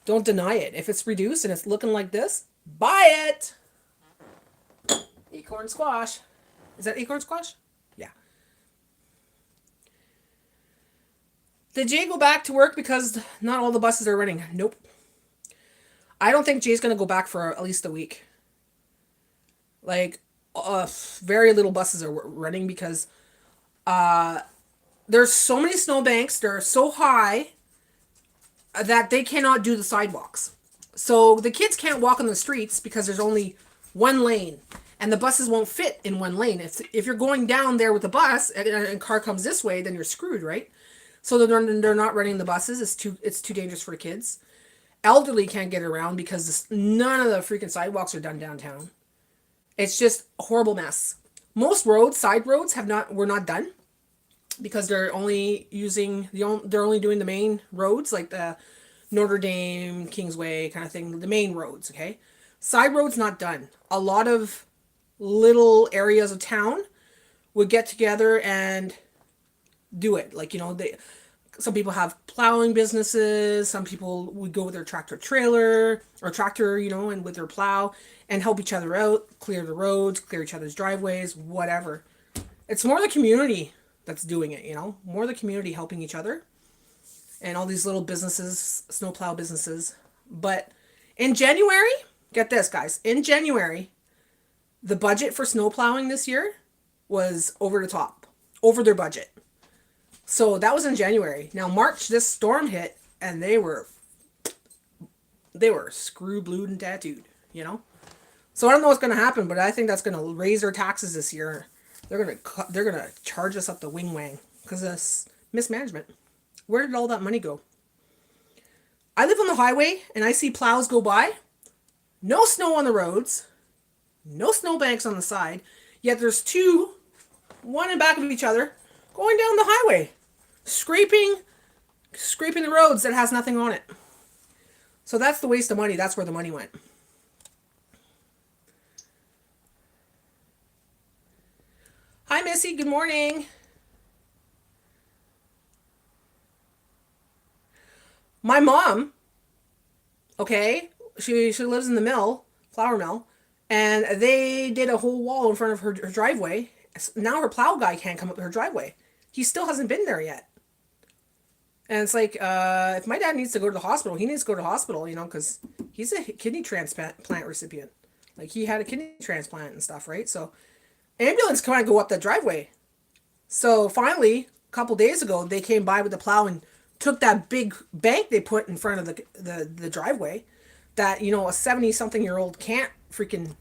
deny it. If it's reduced and it's looking like this, buy it. Acorn squash. Is that acorn squash? Yeah. Did Jay go back to work because not all the buses are running? Nope. I don't think Jay's going to go back for at least a week. Like, very little buses are running because there's so many snowbanks. They're so high that they cannot do the sidewalks. So the kids can't walk on the streets because there's only one lane. And the buses won't fit in one lane. If you're going down there with a bus and a car comes this way, then you're screwed, right? So they're not running the buses. It's too dangerous for the kids. Elderly can't get around because none of the freaking sidewalks are done downtown. It's just a horrible mess. Most roads, side roads, were not done because they're only doing the main roads like the Notre Dame, Kingsway kind of thing, the main roads. Okay, side roads not done. A lot of little areas of town would get together and do it. Like, you know, some people have plowing businesses. Some people would go with their tractor trailer or tractor, you know, and with their plow and help each other out, clear the roads, clear each other's driveways, whatever. It's more the community that's doing it, you know, more the community helping each other and all these little businesses, snowplow businesses. But in January, get this, guys, in January, the budget for snowplowing this year was over the top, over their budget. So that was in January. Now March, this storm hit, and they were screw blued and tattooed, you know. So I don't know what's going to happen, but I think that's going to raise their taxes this year. They're gonna charge us up the wing wang. because of mismanagement. Where did all that money go? I live on the highway and I see plows go by. No snow on the roads. No snowbanks on the side. Yet there's two, one in back of each other, going down the highway. Scraping the roads that has nothing on it. So that's the waste of money. That's where the money went. Hi, Missy. Good morning. My mom, okay, she lives in the mill, flour mill, and they did a whole wall in front of her driveway. Now her plow guy can't come up her driveway. He still hasn't been there yet. And it's like, if my dad needs to go to the hospital, he needs to go to the hospital, you know, because he's a kidney transplant recipient. Like, he had a kidney transplant and stuff, right? So, ambulance can't go up that driveway. So, finally, a couple days ago, they came by with the plow and took that big bank they put in front of the driveway that, you know, a 70-something-year-old can't freaking,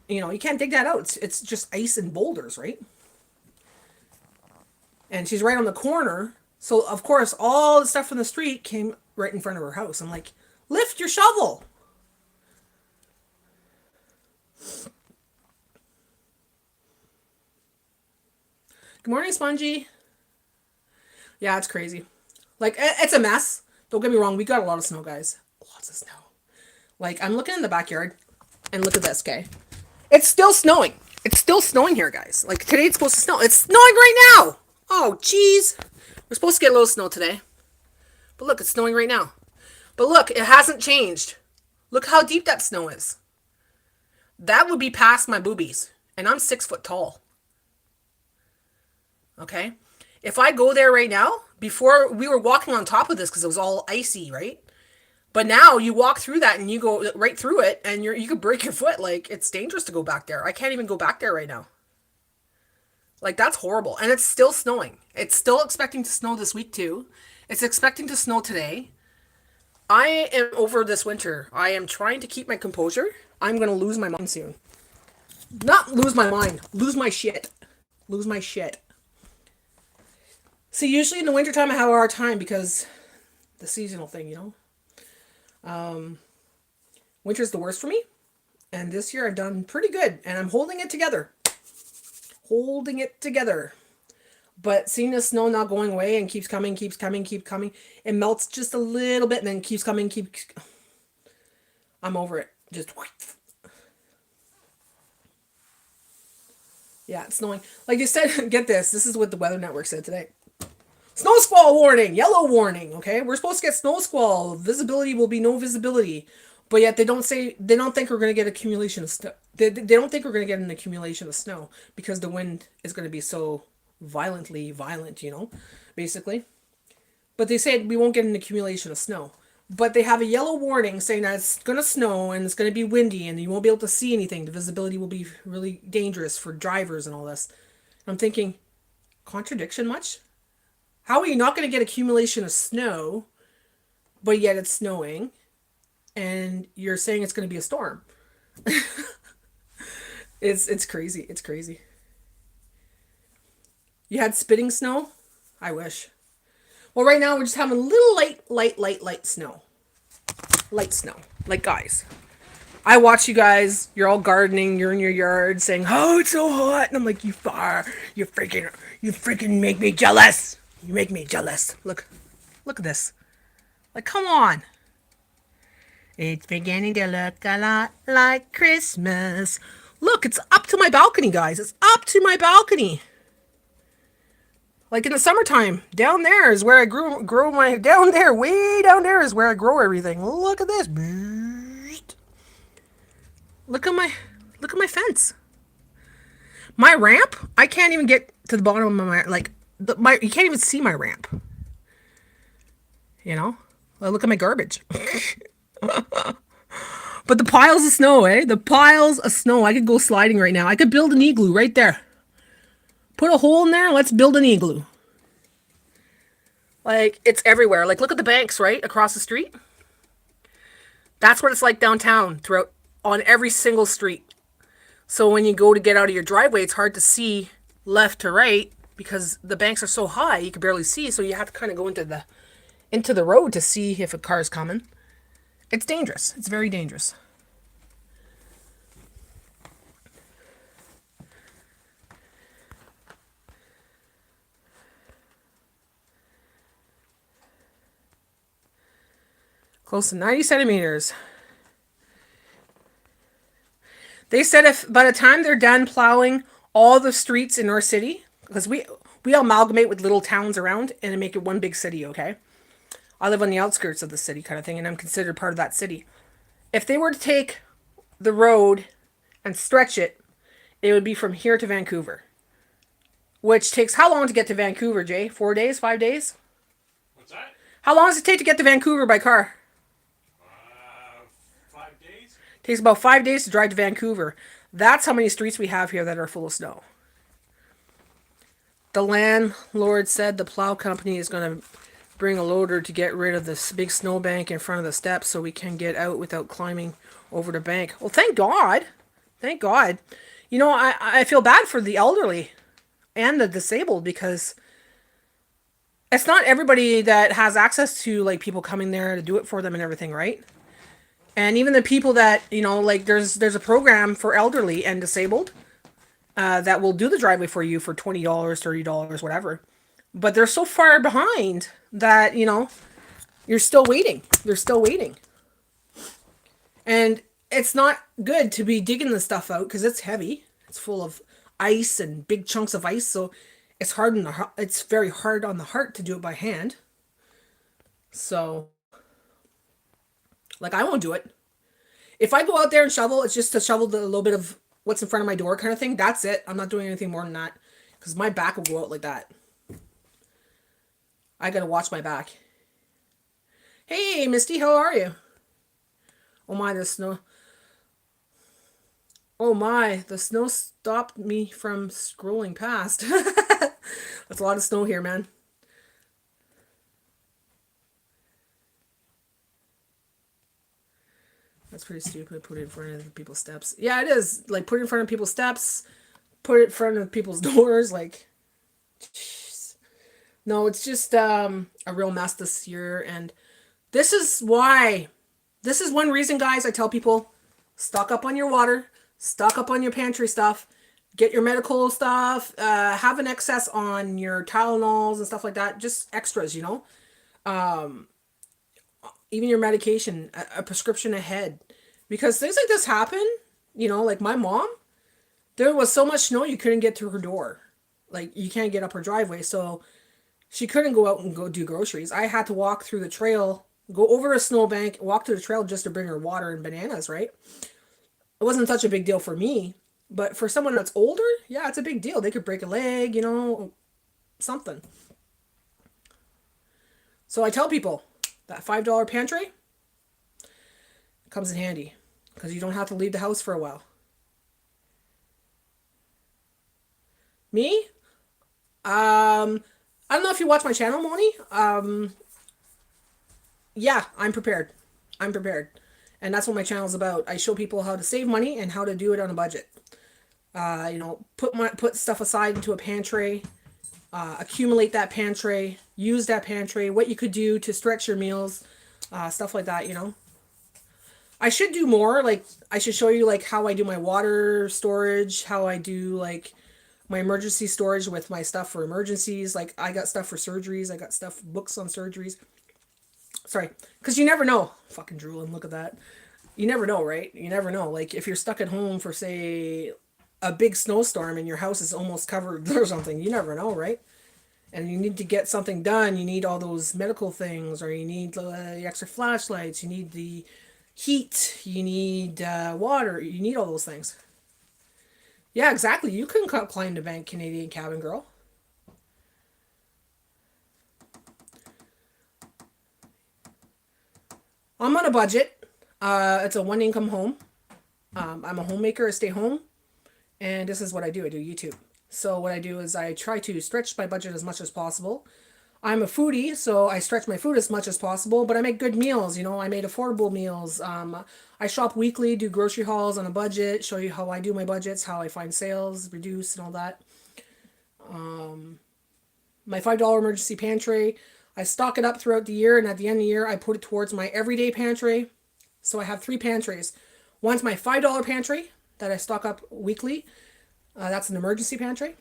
you know, you can't dig that out. It's just ice and boulders, right? And she's right on the corner. So, of course, all the stuff from the street came right in front of her house. I'm like, lift your shovel. Good morning, Spongy. Yeah, it's crazy. Like, it's a mess. Don't get me wrong. We got a lot of snow, guys. Lots of snow. Like, I'm looking in the backyard, and look at this, okay? It's still snowing. It's still snowing here, guys. Like, today it's supposed to snow. It's snowing right now. Oh, jeez. We're supposed to get a little snow today. But look, it's snowing right now. But look, it hasn't changed. Look how deep that snow is. That would be past my boobies. And I'm 6 foot tall. Okay? If I go there right now, before we were walking on top of this because it was all icy, right? But now you walk through that and you go right through it and you could break your foot. Like, it's dangerous to go back there. I can't even go back there right now. Like, that's horrible. And it's still snowing. It's still expecting to snow this week too. It's expecting to snow today. I am over this winter. I am trying to keep my composure. I'm going to lose my mind soon. Not lose my mind. Lose my shit. Lose my shit. See, usually in the wintertime I have a hard time because the seasonal thing, you know. Winter's the worst for me. And this year I've done pretty good. And I'm holding it together. Holding it together. But seeing the snow not going away and keeps coming. It melts just a little bit and then keeps coming. I'm over it. Just... Yeah, it's snowing. Like they said, get this. This is what the Weather Network said today. Snow squall warning, yellow warning, okay? We're supposed to get snow squall. Visibility will be no visibility. But yet they don't think we're going to get accumulation of snow. They don't think we're going to get an accumulation of snow because the wind is going to be so violent, you know, basically. But they said we won't get an accumulation of snow. But they have a yellow warning saying that it's going to snow and it's going to be windy and you won't be able to see anything. The visibility will be really dangerous for drivers and all this. And I'm thinking, contradiction much? How are you not going to get accumulation of snow, but yet it's snowing, and you're saying it's going to be a storm? It's crazy. It's crazy. You had spitting snow? I wish. Well, right now we're just having a little light snow. Light snow. Like, guys, I watch you guys. You're all gardening. You're in your yard saying, "Oh, it's so hot," and I'm like, "You freaking make me jealous. You make me jealous. Look at this. Like, come on. It's beginning to look a lot like Christmas. Look, it's up to my balcony, guys. It's up to my balcony. Like in the summertime, down there is where I grow my, down there, way down there is where I grow everything. Look at this. Look at my fence. My ramp, I can't even get to the bottom of my, like, you can't even see my ramp. You know? Well, look at my garbage. But the piles of snow, the piles of snow. I could go sliding right now. I could build an igloo right there. Put a hole in there and let's build an igloo. Like, it's everywhere. Like, look at the banks right across the street. That's what it's like downtown, on every single street. So when you go to get out of your driveway, it's hard to see left to right because the banks are so high you can barely see, so you have to kind of go into the road to see if a car is coming. It's dangerous. It's very dangerous. Close to 90 centimeters. They said if by the time they're done plowing all the streets in our city, because we amalgamate with little towns around and make it one big city, okay? I live on the outskirts of the city kind of thing, and I'm considered part of that city. If they were to take the road and stretch it, it would be from here to Vancouver. Which takes how long to get to Vancouver, Jay? 4 days? 5 days? What's that? How long does it take to get to Vancouver by car? 5 days? Takes about 5 days to drive to Vancouver. That's how many streets we have here that are full of snow. The landlord said the plow company is going to bring a loader to get rid of this big snowbank in front of the steps so we can get out without climbing over the bank. Well, thank God. Thank God. You know, I feel bad for the elderly and the disabled because it's not everybody that has access to like people coming there to do it for them and everything, right? And even the people that, you know, like there's a program for elderly and disabled that will do the driveway for you for $20, $30, whatever. But they're so far behind that, you know, you're still waiting. They're still waiting. And it's not good to be digging this stuff out because it's heavy. It's full of ice and big chunks of ice. So it's it's very hard on the heart to do it by hand. So, like, I won't do it. If I go out there and shovel, it's just to shovel the little bit of what's in front of my door kind of thing. That's it. I'm not doing anything more than that because my back will go out like that. I gotta watch my back. Hey, Misty, how are you? Oh my, the snow. Oh my, the snow stopped me from scrolling past. That's a lot of snow here, man. That's pretty stupid. Put it in front of people's steps. Yeah, it is. Like, put it in front of people's steps. Put it in front of people's doors. Like, jeez. No, it's just a real mess this year. And this is why. This is one reason, guys, I tell people, stock up on your water. Stock up on your pantry stuff. Get your medical stuff. Have an excess on your Tylenols and stuff like that. Just extras, you know. Even your medication, a prescription ahead. Because things like this happen, you know, like my mom, there was so much snow you couldn't get to her door. Like, you can't get up her driveway, so she couldn't go out and go do groceries. I had to walk through the trail, go over a snowbank, walk through the trail just to bring her water and bananas, right? It wasn't such a big deal for me, but for someone that's older, yeah, it's a big deal. They could break a leg, you know, something. So I tell people, that $5 pantry comes in handy because you don't have to leave the house for a while. Me? I don't know if you watch my channel, Moni. Yeah, I'm prepared. I'm prepared. And that's what my channel is about. I show people how to save money and how to do it on a budget. You know, put stuff aside into a pantry, accumulate that pantry, use that pantry, what you could do to stretch your meals, stuff like that, you know. I should do more, like, I should show you, like, how I do my water storage, how I do, like, my emergency storage with my stuff for emergencies. Like, I got stuff for surgeries, I got stuff, books on surgeries. Sorry, because you never know. Fucking drooling, look at that. You never know, right? You never know. Like, if you're stuck at home for, say, a big snowstorm and your house is almost covered or something, you never know, right? And you need to get something done, you need all those medical things, or you need the extra flashlights, you need the heat, you need water, you need all those things. Yeah, exactly. You can climb the bank, Canadian cabin girl. I'm on a budget. It's a one income home. I'm a homemaker, I stay home, and this is what I do. I do YouTube. So what I do is I try to stretch my budget as much as possible. I'm a foodie, so I stretch my food as much as possible, but I make good meals, you know, I made affordable meals. I shop weekly, do grocery hauls on a budget, show you how I do my budgets, how I find sales, reduce, and all that. my $5 emergency pantry. I stock it up throughout the year, and at the end of the year, I put it towards my everyday pantry. So I have 3 pantries. One's my $5 pantry that I stock up weekly. That's an emergency pantry.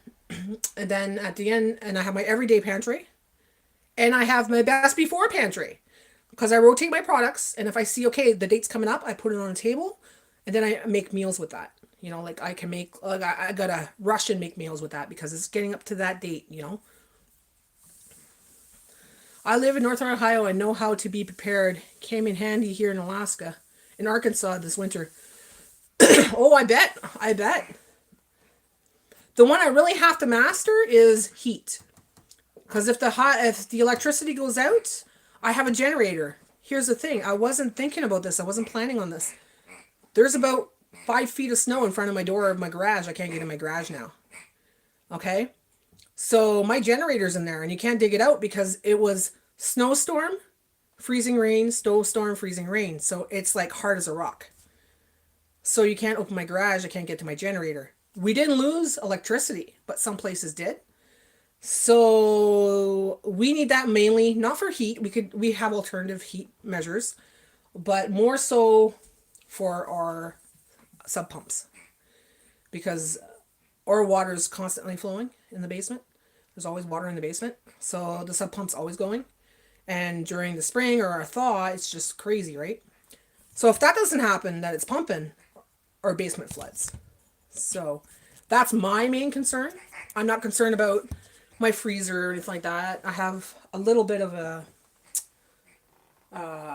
And then at the end, and I have my everyday pantry. And I have my best before pantry. Because I rotate my products, and if I see, okay, the date's coming up, I put it on a table, and then I make meals with that. You know, like I can make, like I gotta rush and make meals with that because it's getting up to that date, you know. I live in Northern Ohio and know how to be prepared. Came in handy here in Alaska, in Arkansas this winter. Oh, I bet. I bet. The one I really have to master is heat. Because if the electricity goes out, I have a generator. Here's the thing. I wasn't thinking about this. I wasn't planning on this. There's about 5 feet of snow in front of my door of my garage. I can't get in my garage now. Okay? So my generator's in there, and you can't dig it out because it was snowstorm, freezing rain, snowstorm, freezing rain. So it's like hard as a rock. So you can't open my garage. I can't get to my generator. We didn't lose electricity, but some places did. So we need that mainly, not for heat. We have alternative heat measures, but more so for our sub pumps because our water is constantly flowing in the basement. There's always water in the basement, so the sub pump's always going. And during the spring or a thaw, it's just crazy, right? So if that doesn't happen, that it's pumping, our basement floods. So that's my main concern. I'm not concerned about my freezer or anything like that. I have a little bit of a,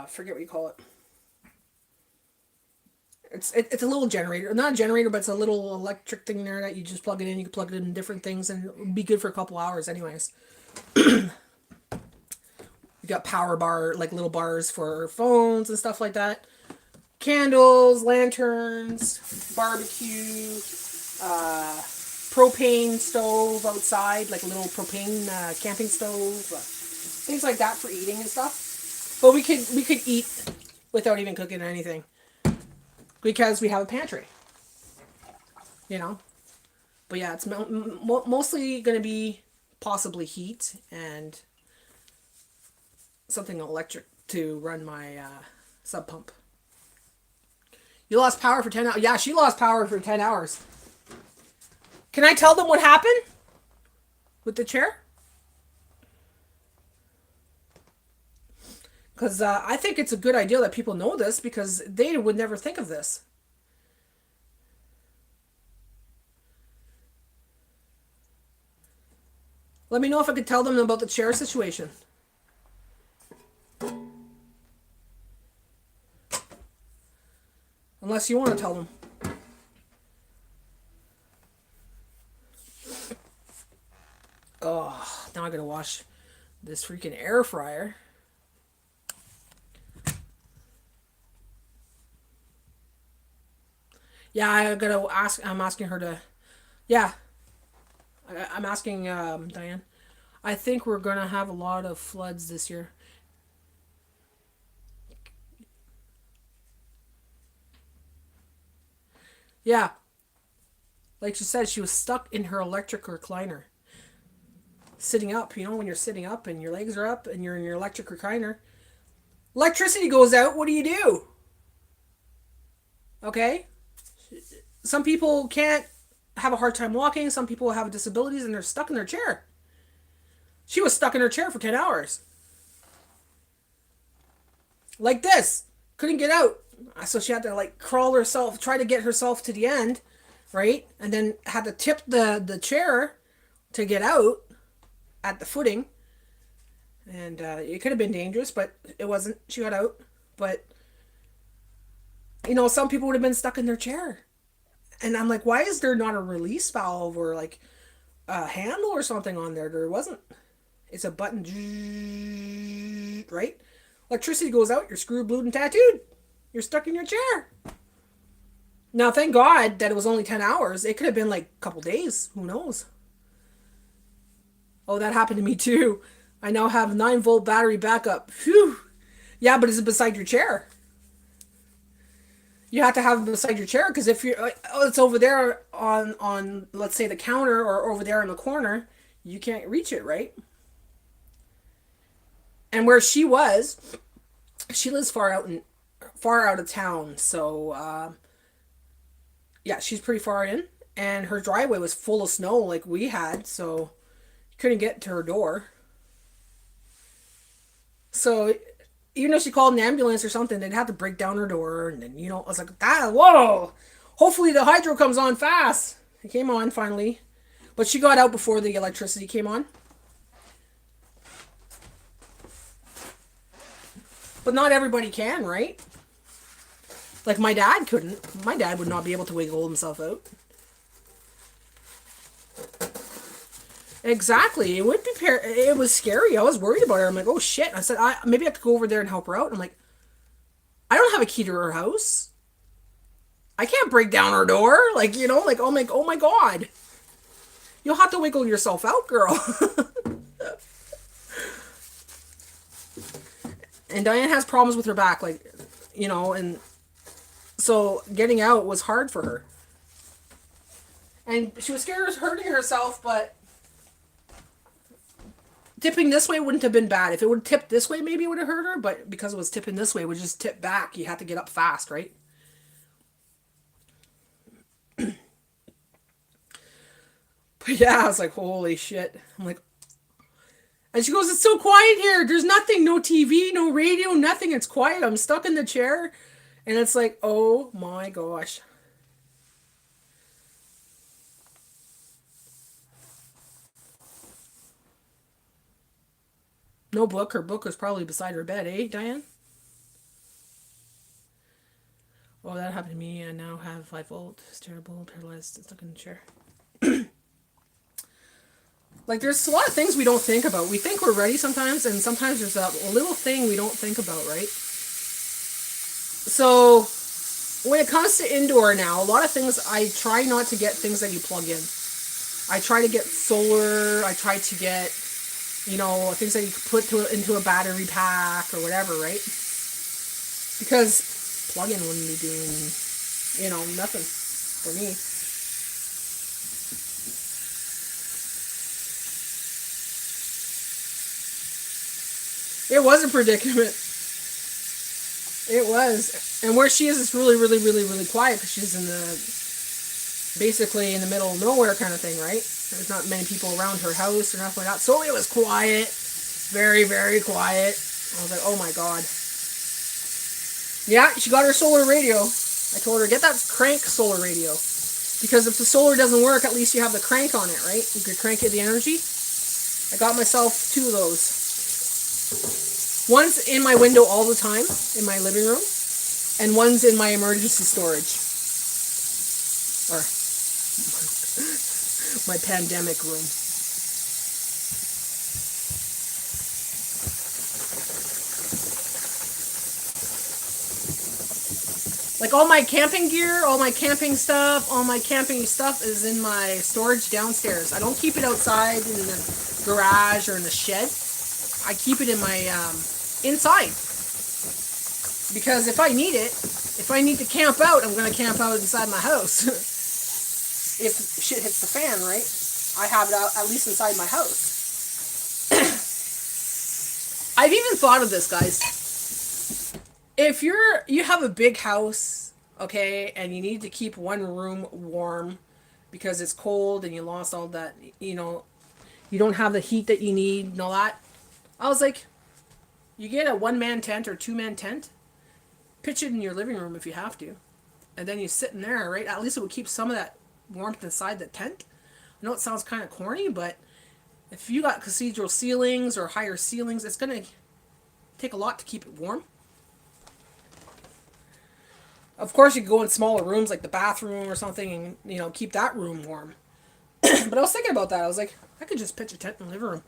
forget what you call it. It's a little generator, not a generator, but it's a little electric thing there that you just plug it in. You can plug it in different things, and it'll be good for a couple hours, anyways. You got power bar, like little bars for phones and stuff like that. Candles, lanterns, barbecue, propane stove outside, like a little propane camping stove, things like that for eating and stuff. But we could eat without even cooking anything because we have a pantry, you know. But yeah, it's mostly going to be possibly heat and something electric to run my sub pump. You lost power for 10 hours. Yeah, she lost power for 10 hours. Can I tell them what happened with the chair? Because I think it's a good idea that people know this because they would never think of this. Let me know if I could tell them about the chair situation. Unless you want to tell them. Oh, now I gotta wash this freaking air fryer. Yeah, I gotta ask. I'm asking her to. Yeah, I'm asking Diane. I think we're gonna have a lot of floods this year. Yeah, like she said, she was stuck in her electric recliner. Sitting up, you know, when you're sitting up and your legs are up and you're in your electric recliner. Electricity goes out, what do you do? Okay? Some people can't have a hard time walking, some people have disabilities and they're stuck in their chair. She was stuck in her chair for 10 hours. Like this. Couldn't get out. So she had to like crawl herself, try to get herself to the end, right? And then had to tip the chair to get out at the footing. And it could have been dangerous, but it wasn't. She got out. But, you know, some people would have been stuck in their chair. And I'm like, why is there not a release valve or like a handle or something on there? There wasn't. It's a button, right? Electricity goes out, you're screwed, blued, and tattooed. You're stuck in your chair. Now, thank God that it was only 10 hours. It could have been like a couple days. Who knows? Oh, that happened to me too. I now have 9-volt battery backup. Phew. Yeah, but is it beside your chair? You have to have it beside your chair because if it's over there on let's say the counter or over there in the corner, you can't reach it, right? And where she was, she lives far out of town. So yeah, she's pretty far in, and her driveway was full of snow like we had, so you couldn't get to her door. So even if she called an ambulance or something, they'd have to break down her door, and then I was like, ah, whoa! Hopefully the hydro comes on fast. It came on finally, but she got out before the electricity came on. But not everybody can, right? Like my dad couldn't. My dad would not be able to wiggle himself out. Exactly. It would be. It was scary. I was worried about her. I'm like, oh shit. I said, maybe I could go over there and help her out. I'm like, I don't have a key to her house. I can't break down her door. Like, like, oh my god. You'll have to wiggle yourself out, girl. And Diane has problems with her back, like, and so getting out was hard for her. And she was scared of hurting herself, but tipping this way wouldn't have been bad. If it would have tipped this way, maybe it would have hurt her, but because it was tipping this way, it would just tip back. You had to get up fast, right? But yeah, I was like, holy shit. I'm like, and she goes, it's so quiet here. There's nothing, no TV, no radio, nothing. It's quiet. I'm stuck in the chair. And it's like, oh my gosh. No book. Her book was probably beside her bed, eh, Diane? Oh, that happened to me. I now have 5-volt. It's terrible. Paralyzed. Stuck in the chair. Like, there's a lot of things we don't think about. We think we're ready sometimes, and sometimes there's a little thing we don't think about, right? So, when it comes to indoor now, a lot of things, I try not to get things that you plug in. I try to get solar. I try to get, things that you could put into a battery pack or whatever, right? Because plug-in wouldn't be doing, nothing for me. It was a predicament. It was. And where she is really, really, really, really quiet because she's basically in the middle of nowhere kind of thing, right? There's not many people around her house or nothing like that. So it was quiet. Very, very quiet. I was like, oh my god. Yeah, she got her solar radio. I told her, get that crank solar radio. Because if the solar doesn't work, at least you have the crank on it, right? You could crank it the energy. I got myself 2 of those. One's in my window all the time, in my living room, and one's in my emergency storage. Or my pandemic room. Like all my camping gear, all my camping stuff, all my camping stuff is in my storage downstairs. I don't keep it outside in the garage or in the shed. I keep it in my inside, because if I need it, if I need to camp out, I'm going to camp out inside my house. If shit hits the fan, right? I have it out at least inside my house. I've even thought of this, guys. If you have a big house, okay, and you need to keep one room warm because it's cold and you lost all that, you don't have the heat that you need and all that. I was like, you get a 1-man tent or 2-man tent, pitch it in your living room if you have to, and then you sit in there, right? At least it would keep some of that warmth inside the tent. I know it sounds kind of corny, but if you got cathedral ceilings or higher ceilings, it's going to take a lot to keep it warm. Of course, you could go in smaller rooms like the bathroom or something and, keep that room warm. But I was thinking about that. I was like, I could just pitch a tent in the living room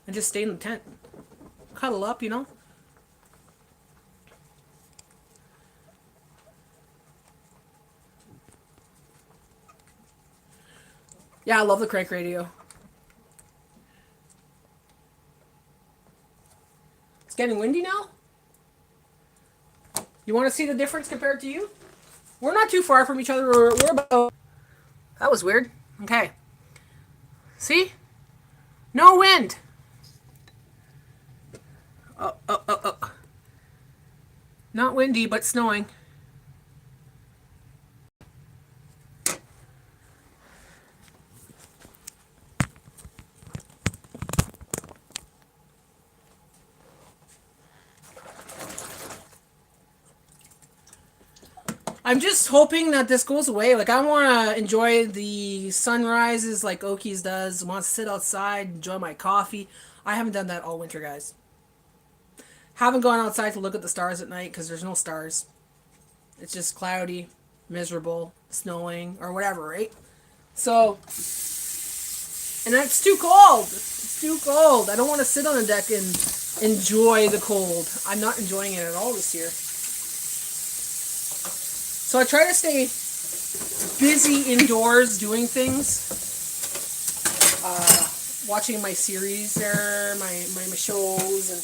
and just stay in the tent. Cuddle up, Yeah, I love the crank radio. It's getting windy now. You want to see the difference compared to you? We're not too far from each other. We're about... That was weird. Okay. See? No wind. Oh, oh, oh, oh. Not windy, but snowing. I'm just hoping that this goes away. Like, I want to enjoy the sunrises like Okies does. I want to sit outside, enjoy my coffee. I haven't done that all winter, guys. Haven't gone outside to look at the stars at night because there's no stars. It's just cloudy, miserable, snowing, or whatever, right? So, and it's too cold. It's too cold. I don't want to sit on the deck and enjoy the cold. I'm not enjoying it at all this year. So I try to stay busy indoors doing things. Watching my series there, my shows, and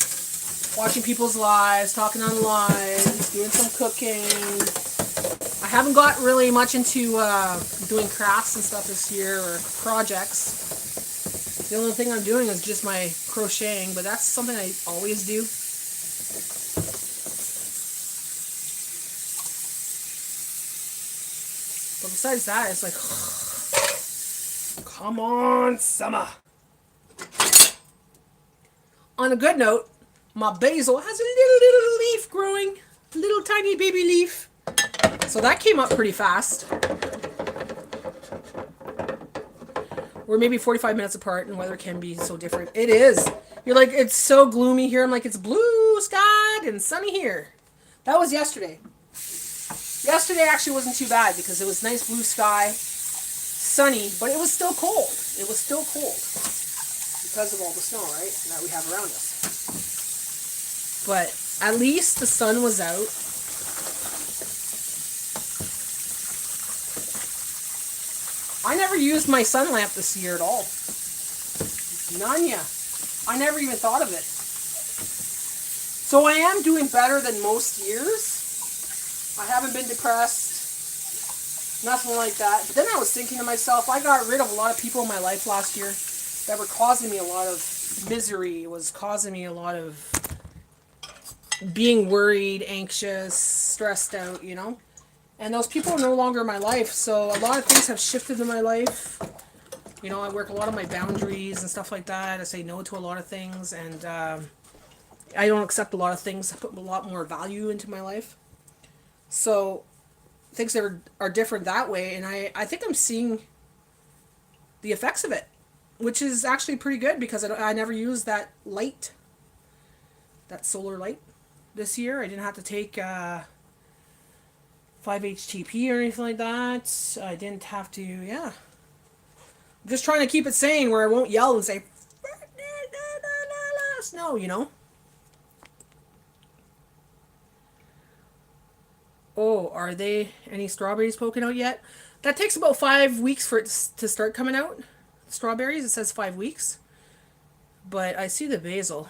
watching people's lives, talking on lives, doing some cooking. I haven't got really much into doing crafts and stuff this year, or projects. The only thing I'm doing is just my crocheting, but that's something I always do. But besides that, it's like, come on, summer. On a good note, my basil has a little leaf growing. A little tiny baby leaf. So that came up pretty fast. We're maybe 45 minutes apart and weather can be so different. It is. You're like, it's so gloomy here. I'm like, it's blue sky and sunny here. That was yesterday. Yesterday actually wasn't too bad because it was nice blue sky, sunny, but it was still cold. It was still cold because of all the snow, right, that we have around us. But at least the sun was out. I never used my sun lamp this year at all. None ya. I never even thought of it. So I am doing better than most years. I haven't been depressed. Nothing like that. But then I was thinking to myself, I got rid of a lot of people in my life last year that were causing me a lot of misery. It was causing me a lot of being worried, anxious, stressed out, you know? And those people are no longer in my life, so a lot of things have shifted in my life. You know, I work a lot on my boundaries and stuff like that. I say no to a lot of things, and I don't accept a lot of things. I put a lot more value into my life. So things are different that way, and I think I'm seeing the effects of it, which is actually pretty good because I never used that light, that solar light this year. I didn't have to take 5-HTP or anything like that. I didn't have to, yeah. I'm just trying to keep it sane where I won't yell and say, no, you know? Oh, are they any strawberries poking out yet? That takes about 5 weeks for it to start coming out. Strawberries, it says 5 weeks. But I see the basil.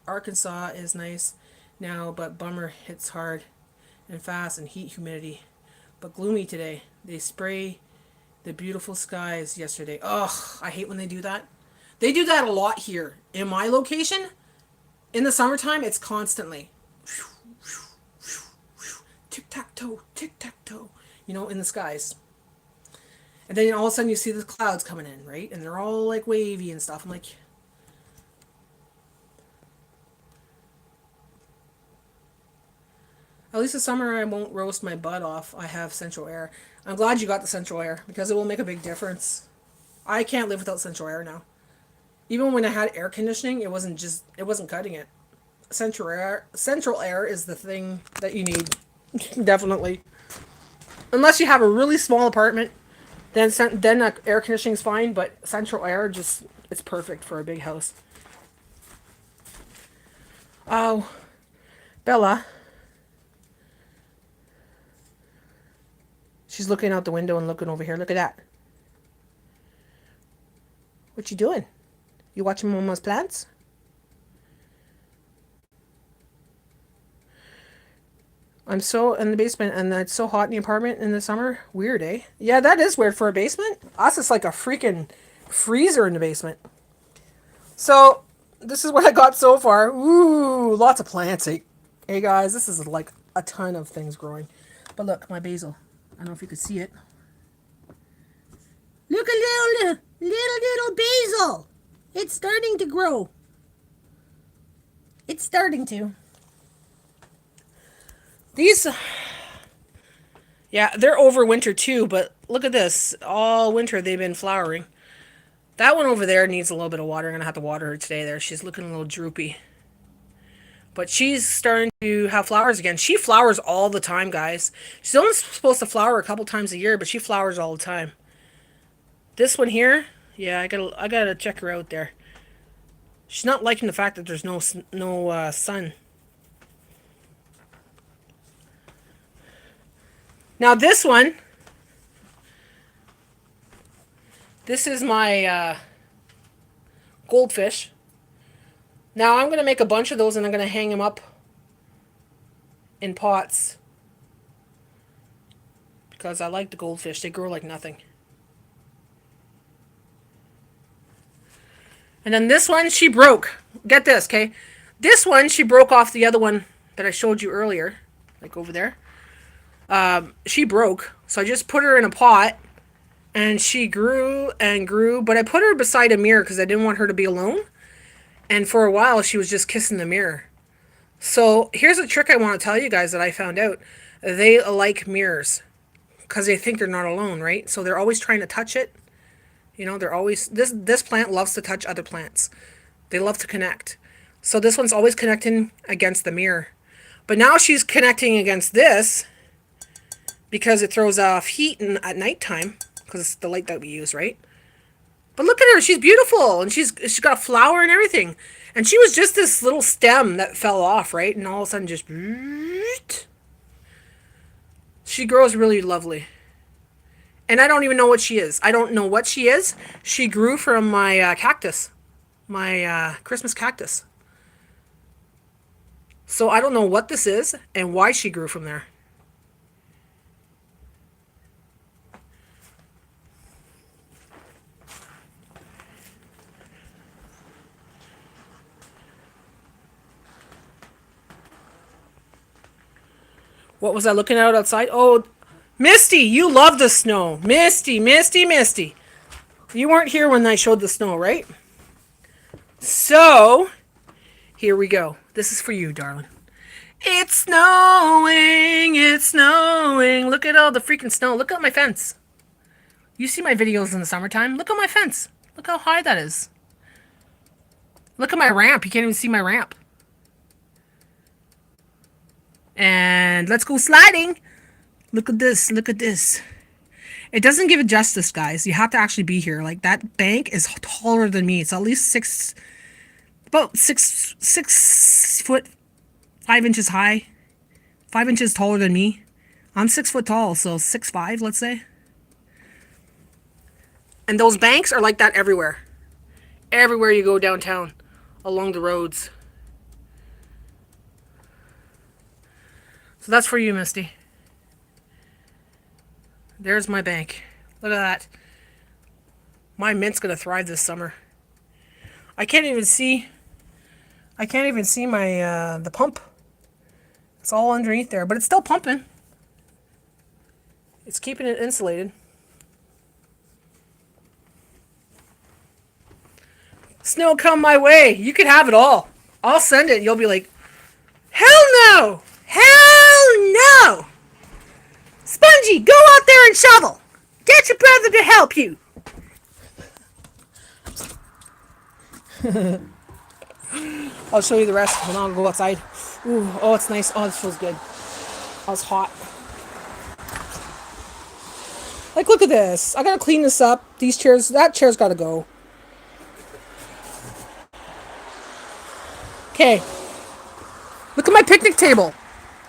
Arkansas is nice now, but bummer hits hard and fast and heat humidity. But gloomy today. They spray the beautiful skies yesterday. Ugh, I hate when they do that. They do that a lot here. In my location, in the summertime, it's constantly tic-tac-toe, tic-tac-toe, you know, in the skies. And then all of a sudden you see the clouds coming in, right? And they're all like wavy and stuff. I'm like, at least this summer I won't roast my butt off. I have central air. I'm glad you got the central air because it will make a big difference. I can't live without central air now. Even when I had air conditioning, it wasn't cutting it. Central air is the thing that you need. Definitely. Unless you have a really small apartment, then air conditioning is fine, but central air it's perfect for a big house. Oh, Bella. She's looking out the window and looking over here. Look at that. What you doing? You watching Mama's plants? I'm so in the basement, and it's so hot in the apartment in the summer. Weird, eh? Yeah, that is weird for a basement. Us, it's like a freaking freezer in the basement. So, this is what I got so far. Ooh, lots of plants. Hey guys, this is like a ton of things growing. But look, my basil. I don't know if you could see it. Look, a little basil. It's starting to grow. It's starting to. These, yeah, they're over winter too, but look at this. All winter they've been flowering. That one over there needs a little bit of water. I'm going to have to water her today there. She's looking a little droopy. But she's starting to have flowers again. She flowers all the time, guys. She's only supposed to flower a couple times a year, but she flowers all the time. This one here, yeah, I gotta check her out there. She's not liking the fact that there's no sun. Now this one, this is my goldfish. Now I'm going to make a bunch of those and I'm going to hang them up in pots. Because I like the goldfish. They grow like nothing. And then this one, she broke. Get this, okay? This one, she broke off the other one that I showed you earlier. Like over there. She broke. So I just put her in a pot. And she grew and grew. But I put her beside a mirror because I didn't want her to be alone. And for a while, she was just kissing the mirror. So here's a trick I want to tell you guys that I found out. They like mirrors because they think they're not alone, right? So they're always trying to touch it. You know, they're always... This plant loves to touch other plants. They love to connect. So this one's always connecting against the mirror. But now she's connecting against this because it throws off heat at nighttime because it's the light that we use, right? But look at her. She's beautiful. And she's got a flower and everything. And she was just this little stem that fell off, right? And all of a sudden just... She grows really lovely. And I don't even know what she is. I don't know what she is. She grew from my cactus. My Christmas cactus. So I don't know what this is and why she grew from there. What was I looking at outside? Oh, Misty, you love the snow. Misty, Misty, Misty. You weren't here when I showed the snow, right? So, here we go. This is for you, darling. It's snowing, it's snowing. Look at all the freaking snow. Look at my fence. You see my videos in the summertime? Look at my fence. Look how high that is. Look at my ramp. You can't even see my ramp. And let's go sliding. Look at this. Look at this. It doesn't give it justice, guys. You have to actually be here. Like, that bank is taller than me. It's at least about 6 foot, 5 inches high. 5 inches taller than me. I'm 6 foot tall, so 6'5", let's say. And those banks are like that everywhere. Everywhere you go downtown, along the roads. So that's for you, Misty. There's my bank. Look at that. My mint's gonna thrive this summer. I can't even see my the pump. It's all underneath there, but it's still pumping. It's keeping it insulated. Snow come my way. You can have it all. I'll send it. You'll be like, hell no! Hell no! Spongy, go out there and shovel. Get your brother to help you. I'll show you the rest when I'll go outside. Ooh, oh, it's nice. Oh, this feels good. Oh, it's hot. Like, look at this. I gotta clean this up. These chairs, that chair's gotta go. Okay. Look at my picnic table.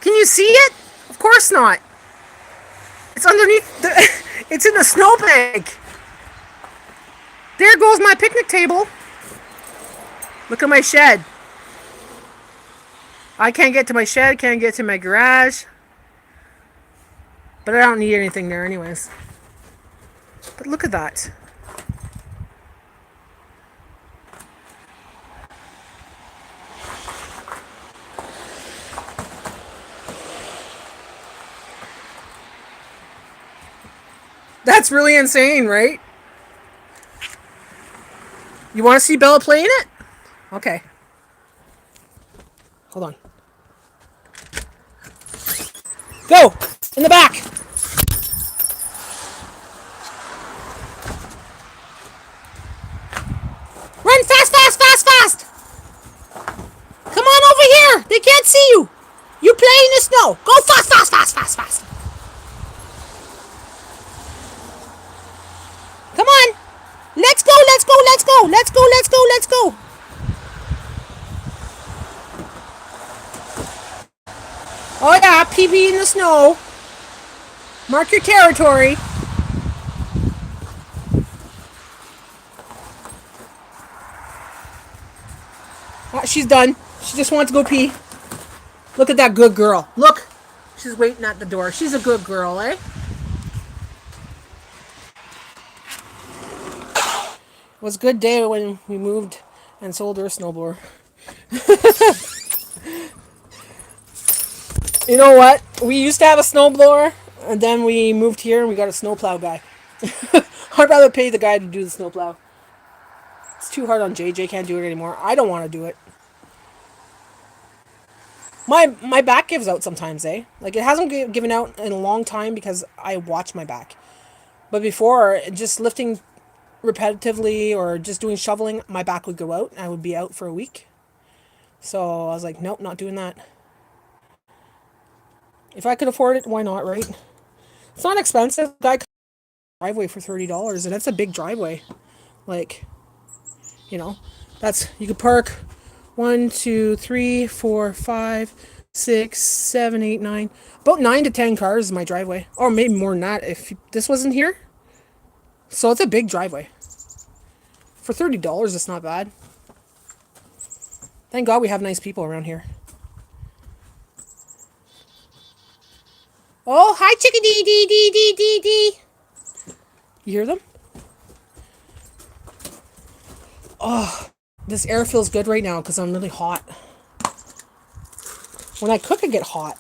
Can you see it? Of course not. It's underneath the... It's in the snowbank. There goes my picnic table. Look at my shed. I can't get to my shed, can't get to my garage. But I don't need anything there anyways. But look at that. That's really insane, right? You want to see Bella playing it? Okay. Hold on. Go! In the back! Run fast, fast, fast, fast! Come on over here! They can't see you! You play in the snow! Go fast, fast, fast, fast, fast! Come on! Let's go, let's go, let's go! Let's go, let's go, let's go! Oh yeah, pee-pee in the snow. Mark your territory. She's done. She just wants to go pee. Look at that good girl. Look. She's waiting at the door. She's a good girl, eh? It was a good day when we moved and sold her a snowblower. You know what? We used to have a snowblower, and then we moved here and we got a snowplow guy. I'd rather pay the guy to do the snowplow. It's too hard on JJ. Can't do it anymore. I don't want to do it. My back gives out sometimes, eh? Like, it hasn't given out in a long time because I watch my back. But before, just lifting repetitively or just doing shoveling, my back would go out and I would be out for a week. So I was like, nope, not doing that. If I could afford it, why not, right? It's not expensive. Guy driveway for $30, and that's a big driveway. Like, you know, that's, you could park 1, 2, 3, 4, 5, 6, 7, 8, 9. About 9 to 10 cars in my driveway. Or maybe more than that if this wasn't here. So it's a big driveway. For $30, it's not bad. Thank God we have nice people around here. Oh, hi, chickadee, dee, dee, dee, dee, dee. You hear them? Oh, this air feels good right now because I'm really hot. When I cook, I get hot.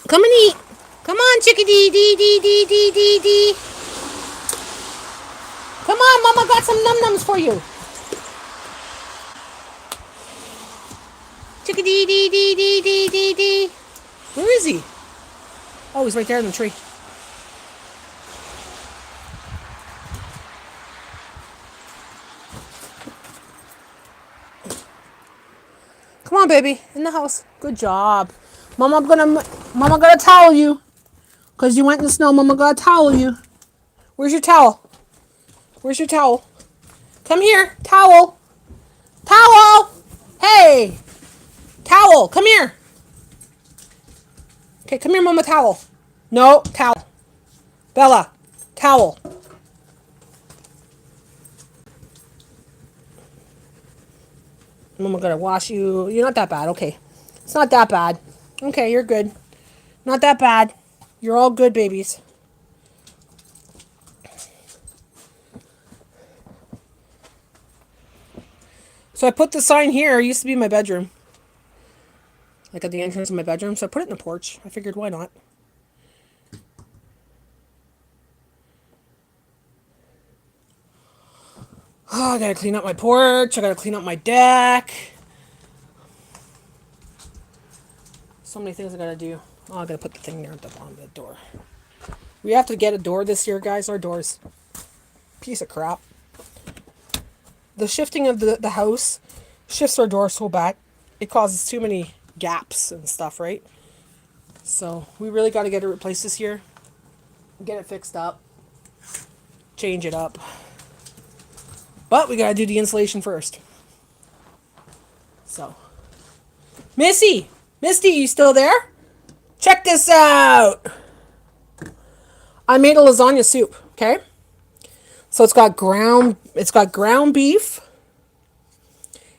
Come and eat. Come on, chickadee, dee, dee, dee, dee, dee, dee. Come on, Mama got some num-nums for you. Chickadee, dee, dee, dee, dee, dee, dee. Where is he? Oh, he's right there in the tree. Come on, baby, in the house. Good job. Mama gonna towel you. Cause you went in the snow. Mama gonna towel you. Where's your towel? Where's your towel? Come here, towel. Towel. Hey, towel. Come here. Okay, come here, Mama, towel. No, towel. Bella, towel. Mama gonna wash you. You're not that bad. Okay. It's not that bad. Okay, you're good. Not that bad. You're all good, babies. So I put the sign here. It used to be my bedroom. Like at the entrance of my bedroom. So I put it in the porch. I figured, why not? Oh, I gotta clean up my porch. I gotta clean up my deck. So many things I gotta do. Oh, I gotta put the thing there at the bottom of the door. We have to get a door this year, guys. Our door's piece of crap. The shifting of the house shifts our door so bad. It causes too many gaps and stuff, right? So we really got to get it replaced this year. Get it fixed up. Change it up. But we got to do the insulation first. So. Misty, you still there? Check this out. I made a lasagna soup, okay? So it's got ground beef.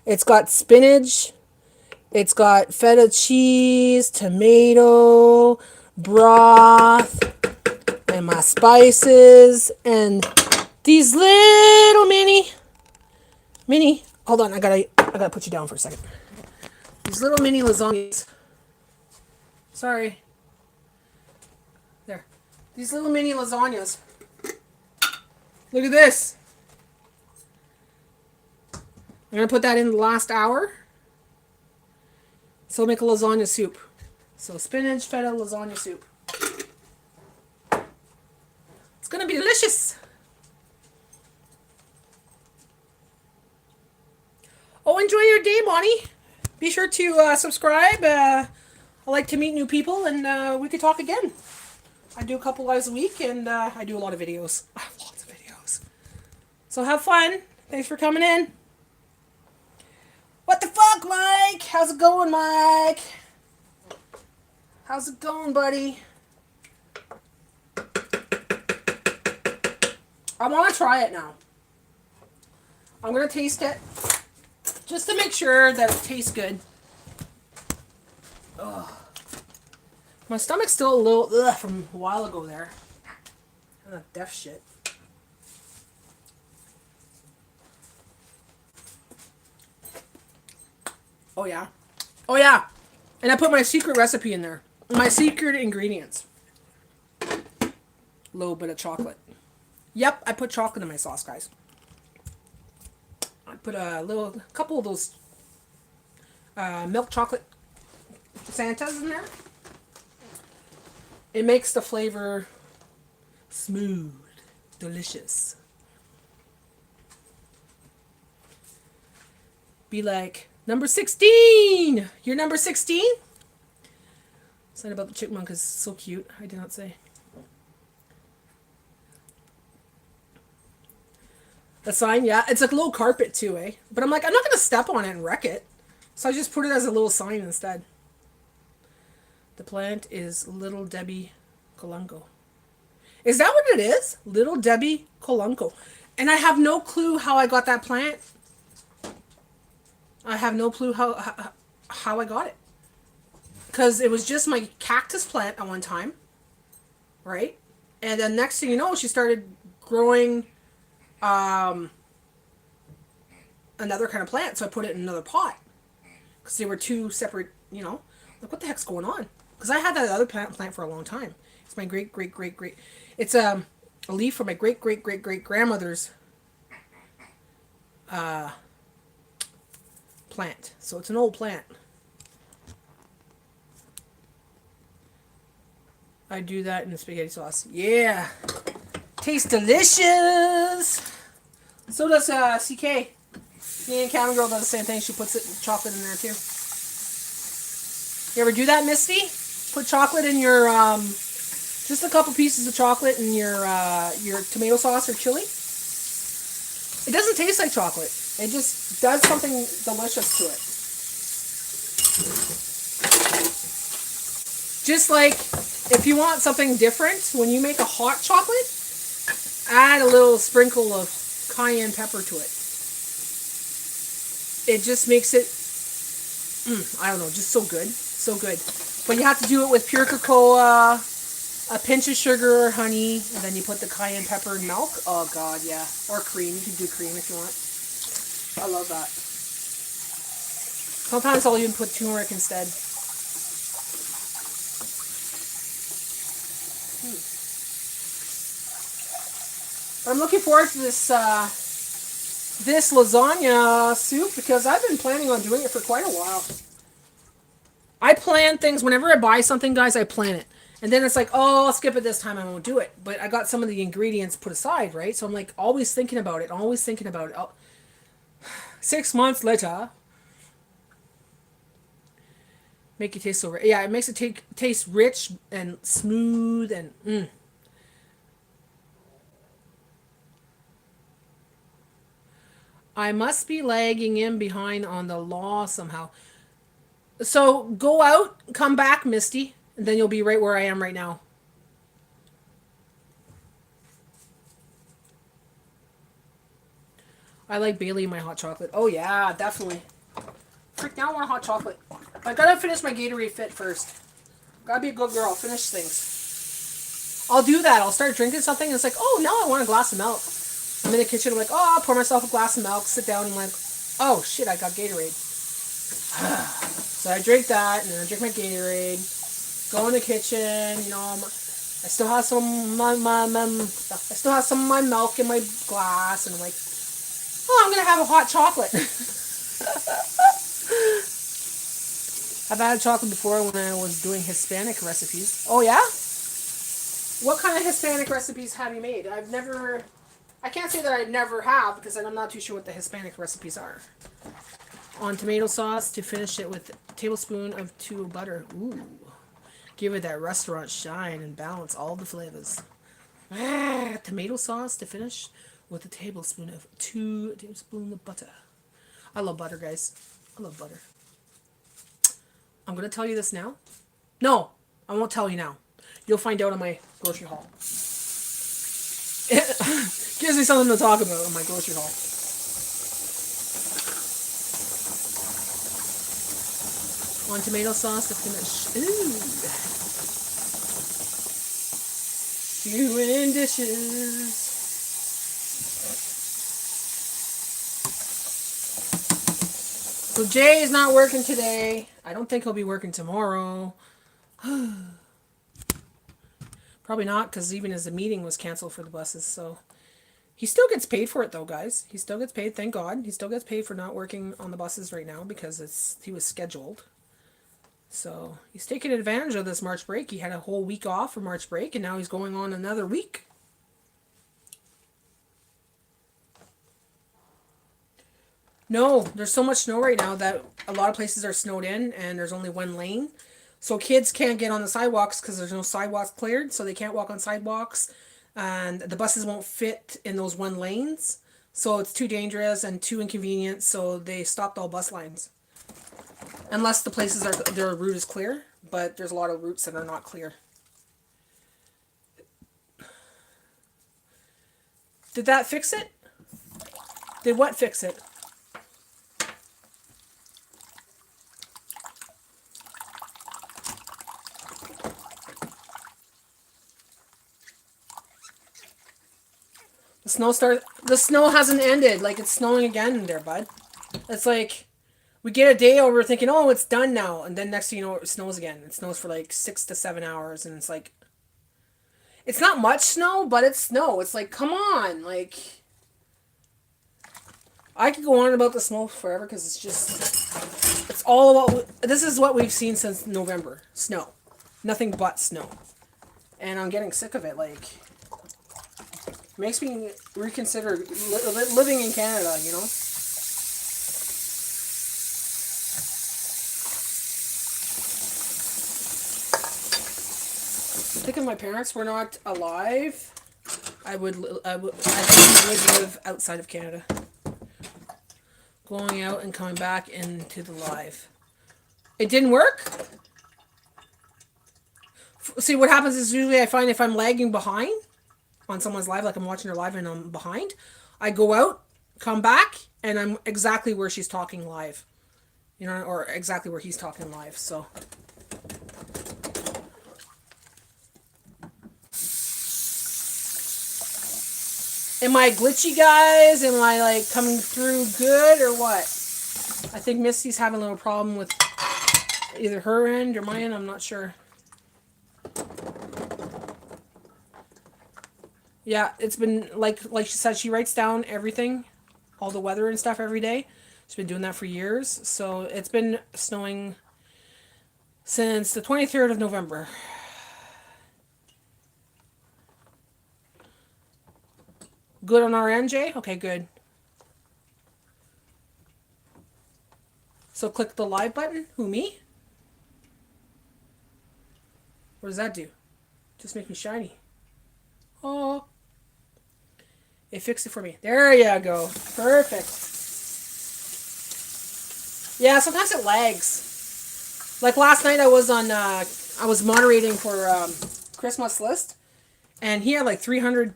It's got spinach. It's got feta cheese, tomato, broth, and my spices, and these little mini. Hold on, I gotta put you down for a second. These little mini lasagnas. Sorry. There. These little mini lasagnas. Look at this. I'm going to put that in the last hour. So I'll make a lasagna soup. So spinach, feta, lasagna soup. It's going to be delicious. Oh, enjoy your day, Bonnie. Be sure to subscribe. I like to meet new people, and we could talk again. I do a couple lives a week, and I do a lot of videos. I have lots of videos. So have fun. Thanks for coming in. What the fuck, Mike? How's it going, Mike? How's it going, buddy? I want to try it now. I'm going to taste it. Just to make sure that it tastes good. Ugh. My stomach's still a little from a while ago there. And that deaf shit. Oh yeah. Oh yeah. And I put my secret recipe in there. My secret ingredients. Little bit of chocolate. Yep, I put chocolate in my sauce, guys. I put a couple of those milk chocolate Santas in there. It makes the flavor smooth, delicious. Be like, number 16! You're number 16? Something about the chipmunk is so cute. I did not say. The sign, yeah. It's like a little carpet too, eh? But I'm like, I'm not going to step on it and wreck it. So I just put it as a little sign instead. The plant is Little Debbie Colunco. Is that what it is? Little Debbie Colunco. And I have no clue how I got that plant. I have no clue how I got it. Because it was just my cactus plant at one time. Right? And then next thing you know, she started growing another kind of plant. So I put it in another pot. Because they were two separate, you know. Like, what the heck's going on? Because I had that other plant for a long time. It's my great. It's a leaf from my great grandmother's plant. So it's an old plant. I do that in the spaghetti sauce. Yeah. Tastes delicious. So does CK. Me and Cabin Girl does the same thing. She puts chocolate in there too. You ever do that, Misty? Put chocolate in your, just a couple pieces of chocolate in your tomato sauce or chili. It doesn't taste like chocolate. It just does something delicious to it. Just like if you want something different, when you make a hot chocolate, add a little sprinkle of cayenne pepper to it. It just makes it, I don't know, just so good. So good. But you have to do it with pure cocoa, a pinch of sugar or honey, and then you put the cayenne pepper and milk. Oh god, yeah. Or cream. You can do cream if you want. I love that. Sometimes I'll even put turmeric instead. But I'm looking forward to this this lasagna soup because I've been planning on doing it for quite a while. I plan things, whenever I buy something, guys, I plan it. And then it's like, oh, I'll skip it this time, I won't do it. But I got some of the ingredients put aside, right? So I'm like, always thinking about it, always thinking about it. 6 months later. Make it taste so rich. Yeah, it makes it taste rich and smooth and I must be lagging in behind on the law somehow. So go out, come back, Misty, and then you'll be right where I am right now. I like Bailey in my hot chocolate. Oh yeah, definitely. Freak, now I want hot chocolate. I gotta finish my Gatorade Fit first. Gotta be a good girl. Finish things. I'll do that. I'll start drinking something and it's like, oh, now I want a glass of milk. I'm in the kitchen. I'm like, oh, I'll pour myself a glass of milk. Sit down and I'm like, oh shit, I got Gatorade. So I drink that and then I drink my Gatorade. Go in the kitchen. You know, I still have some I still have some of my milk in my glass, and I'm like, oh, I'm gonna have a hot chocolate. I've had chocolate before when I was doing Hispanic recipes. Oh yeah? What kind of Hispanic recipes have you made? I can't say that I never have because I'm not too sure what the Hispanic recipes are. On tomato sauce to finish it with a tablespoon of 2 butter. Ooh. Give it that restaurant shine and balance all the flavors. Tomato sauce to finish with a tablespoon of 2 tablespoons of butter. I love butter, guys. I love butter. I'm going to tell you this now. No, I won't tell you now. You'll find out on my grocery haul. It gives me something to talk about on my grocery haul. On tomato sauce to finish. Ooh. Doing dishes. So Jay is not working today. I don't think he'll be working tomorrow. Probably not, because even as the meeting was canceled for the buses, so he still gets paid for it though, guys. He still gets paid, thank God. He still gets paid for not working on the buses right now because he was scheduled. So he's taking advantage of this March break. He had a whole week off for March break, and now he's going on another week. No, there's so much snow right now that a lot of places are snowed in, and there's only one lane. So kids can't get on the sidewalks because there's no sidewalks cleared, so they can't walk on sidewalks, and the buses won't fit in those one lanes. So it's too dangerous and too inconvenient, so they stopped all bus lines. Unless the places their route is clear, but there's a lot of routes that are not clear. Did that fix it? Did what fix it? The snow hasn't ended. Like, it's snowing again there, bud. It's like we get a day over thinking, oh, it's done now, and then next thing you know, it snows again. It snows for like 6 to 7 hours, and it's like, it's not much snow, but it's snow. It's like, come on, like, I could go on about the snow forever because it's all about. This is what we've seen since November: snow, nothing but snow, and I'm getting sick of it. Like. Makes me reconsider living in Canada, you know? I think if my parents were not alive, I would live outside of Canada. Going out and coming back into the live. It didn't work? See, what happens is usually I find if I'm lagging behind on someone's live, like I'm watching her live and I'm behind, I go out, come back, and I'm exactly where she's talking live. You know, or exactly where he's talking live, so. Am I glitchy, guys? Am I, like, coming through good, or what? I think Misty's having a little problem with either her end or my end, I'm not sure. Yeah, it's been, like she said, she writes down everything, all the weather and stuff every day. She's been doing that for years. So it's been snowing since the 23rd of November. Good on our end, Jay? Okay, good. So click the live button. Who, me? What does that do? Just make me shiny. Oh. It fixed it for me. There you go. Perfect. Yeah, sometimes it lags. Like last night I was moderating for Christmas list, and he had like 300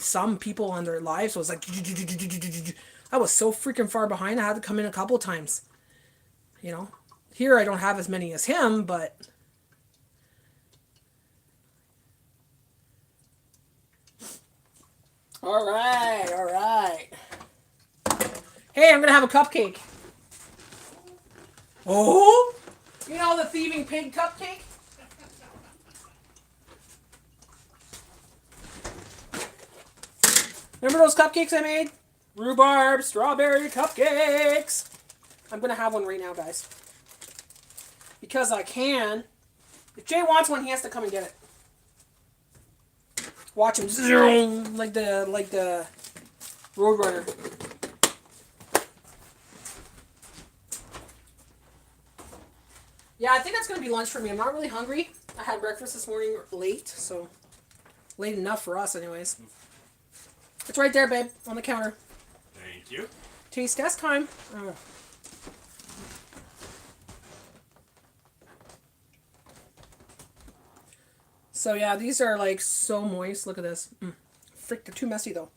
some people on their live, so it was like I was so freaking far behind. I had to come in a couple times. You know, here I don't have as many as him, but all right. Hey, I'm gonna have a cupcake. Oh, you know the thieving pig cupcake. Remember those cupcakes I made? Rhubarb strawberry cupcakes. I'm going to have one right now, guys. Because I can. If Jay wants one, he has to come and get it. Watch him zoom like the Roadrunner. Yeah, I think that's gonna be lunch for me. I'm not really hungry. I had breakfast this morning late, so late enough for us, anyways. It's right there, babe, on the counter. Thank you. Taste test time. So yeah, these are like so moist. Look at this. Frick, they're too messy though.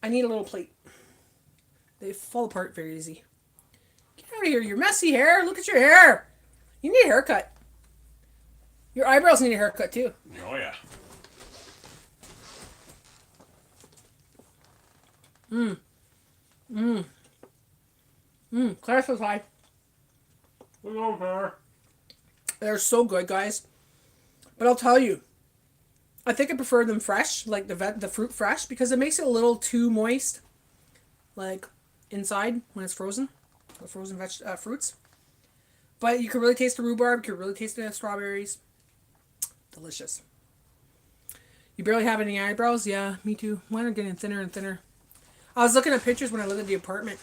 I need a little plate. They fall apart very easy. Get out of here, your messy hair. Look at your hair. You need a haircut. Your eyebrows need a haircut too. Oh, yeah. Claire says hi. Hello there. They're so good, guys. But I'll tell you, I think I prefer them fresh, like the fruit fresh, because it makes it a little too moist, like inside when it's frozen, the frozen fruits. But you can really taste the rhubarb. You can really taste the strawberries. Delicious. You barely have any eyebrows? Yeah, me too. Mine are getting thinner and thinner. I was looking at pictures when I lived at the apartment.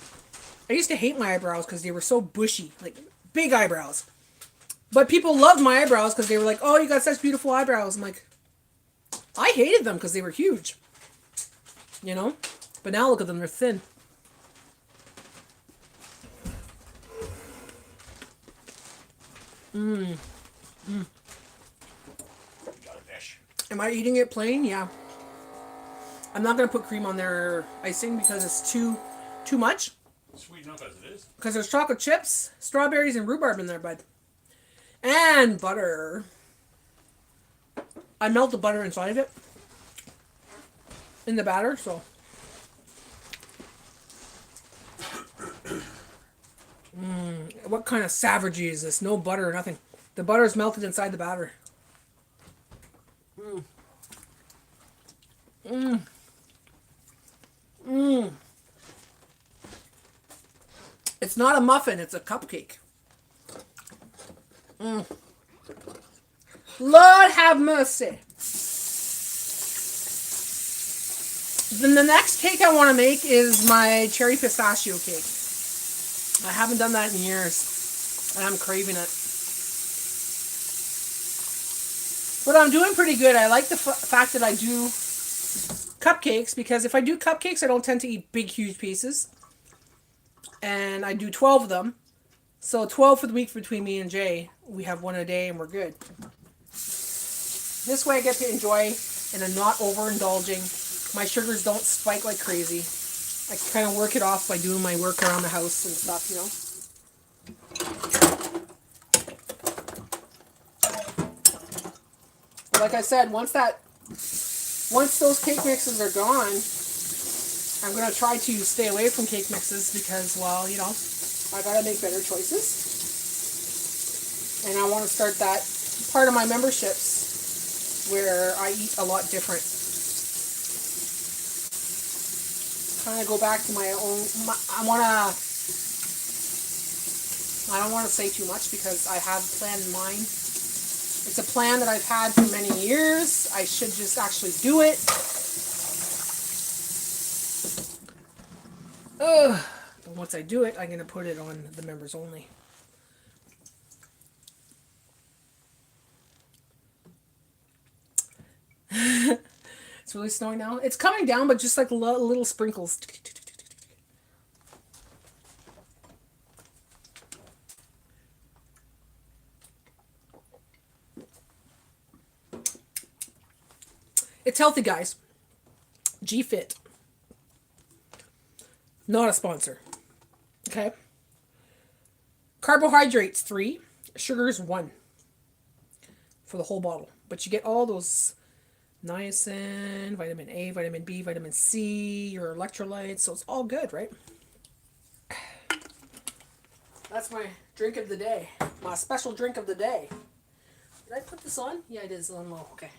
I used to hate my eyebrows because they were so bushy, like big eyebrows. But people loved my eyebrows because they were like, "Oh, you got such beautiful eyebrows." I'm like, I hated them because they were huge. You know? But now look at them, they're thin. Got a fish. Am I eating it plain? Yeah. I'm not going to put cream on their icing because it's too much. Sweet enough as it is. Because there's chocolate chips, strawberries, and rhubarb in there, bud. And butter. I melt the butter inside of it. In the batter, so. What kind of savagery is this? No butter or nothing. The butter is melted inside the batter. It's not a muffin, it's a cupcake. Lord have mercy. Then the next cake I want to make is my cherry pistachio cake. I haven't done that in years, and I'm craving it. But I'm doing pretty good. I like the fact that I do cupcakes, because if I do cupcakes, I don't tend to eat big, huge pieces. And I do 12 of them. So 12 for the week between me and Jay. We have one a day and we're good. This way I get to enjoy and I'm not overindulging. My sugars don't spike like crazy. I kind of work it off by doing my work around the house and stuff, you know. Like I said, once those cake mixes are gone, I'm going to try to stay away from cake mixes because, well, you know, I got to make better choices. And I want to start that part of my memberships where I eat a lot different. Kind of go back to my own, I don't want to say too much because I have a plan in mind. It's a plan that I've had for many years. I should just actually do it. But once I do it, I'm going to put it on the members only. It's really snowing now. It's coming down, but just like little sprinkles. It's healthy, guys. G-Fit. Not a sponsor. Okay. Carbohydrates 3, sugars 1 for the whole bottle. But you get all those niacin, vitamin A, vitamin B, vitamin C, your electrolytes. So it's all good, right? That's my drink of the day. My special drink of the day. Did I put this on? Yeah, it is on low. Okay.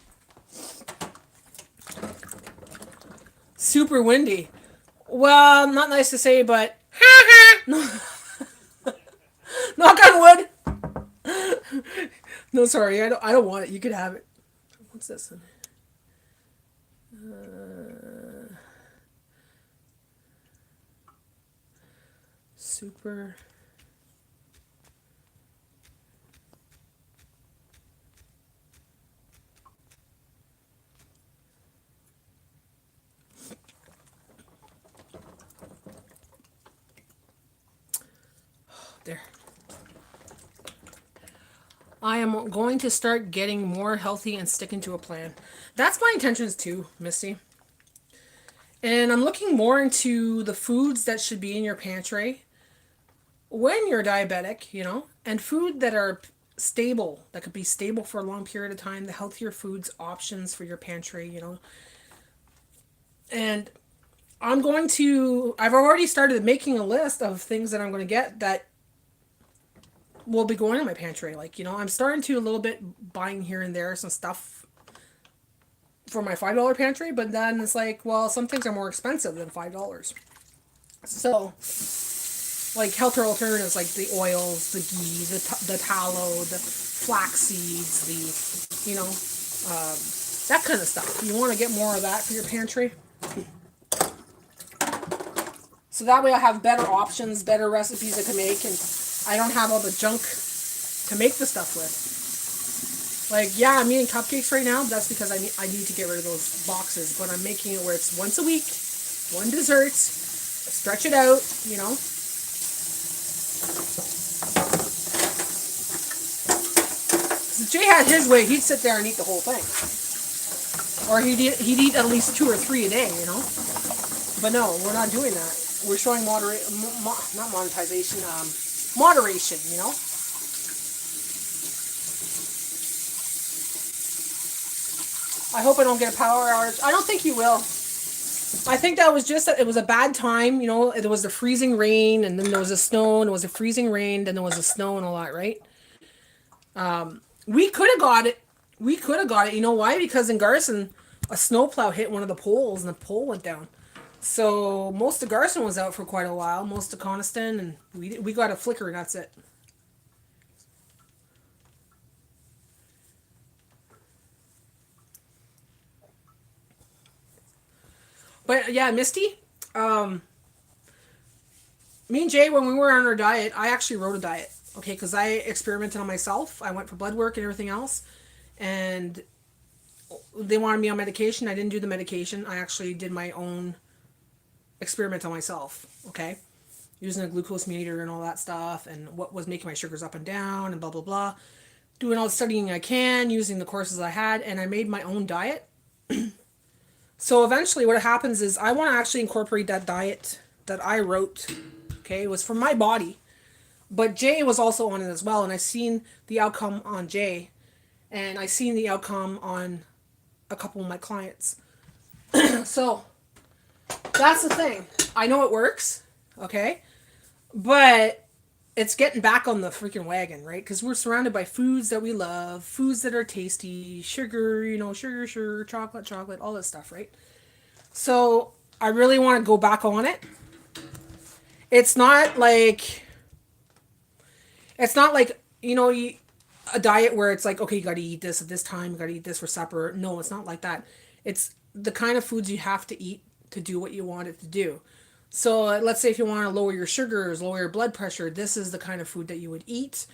Super windy. Well, not nice to say, but no, knock on wood. No, sorry, I don't want it. You could have it. What's this? Super. There. I am going to start getting more healthy and sticking to a plan. That's my intentions too, Misty. And I'm looking more into the foods that should be in your pantry when you're diabetic, and food that are stable, that could be stable for a long period of time, the healthier foods options for your pantry. And I've already started making a list of things that I'm going to get that will be going in my pantry. Like, I'm starting to a little bit buying here and there some stuff for my $5 pantry, but then it's like, well, some things are more expensive than $5. So, like healthier alternatives like the oils, the ghee, the tallow, the flax seeds, that kind of stuff. You want to get more of that for your pantry. So that way I have better options, better recipes I can make, and I don't have all the junk to make the stuff with. Like, yeah, I'm eating cupcakes right now, but that's because I need to get rid of those boxes. But I'm making it where it's once a week, one dessert, stretch it out, So Jay had his way, he'd sit there and eat the whole thing. Or he'd eat at least 2 or 3 a day, But no, we're not doing that. We're showing not monetization, moderation, I hope I don't get a power outage. I don't think you will. I think that was just that it was a bad time, it was the freezing rain, and then there was a snow, and it was a freezing rain, then there was a snow and all that, right? We could have got it. We could have got it. You know why? Because in Garson, a snowplow hit one of the poles, and the pole went down. So most of Garson was out for quite a while, most of Coniston, and we got a flicker, and that's it. But yeah, Misty, me and Jay, when we were on our diet, I actually wrote a diet, okay, because I experimented on myself. I went for blood work and everything else, and they wanted me on medication. I didn't do the medication. I actually did my own experiment on myself, okay, using a glucose meter and all that stuff, and what was making my sugars up and down, and blah blah blah, doing all the studying I can, using the courses I had, and I made my own diet. So eventually what happens is I want to actually incorporate that diet that I wrote, okay, it was for my body, but Jay was also on it as well, and I seen the outcome on Jay, and I seen the outcome on a couple of my clients. So that's the thing. I know it works, okay, but it's getting back on the freaking wagon, right? Because we're surrounded by foods that we love, foods that are tasty, sugar, sugar, chocolate, all this stuff, right? So I really want to go back on it. It's not like a diet where it's like, okay, you got to eat this at this time, you got to eat this for supper. No, it's not like that. It's the kind of foods you have to eat to do what you want it to do. So let's say if you want to lower your sugars, lower your blood pressure, this is the kind of food that you would eat,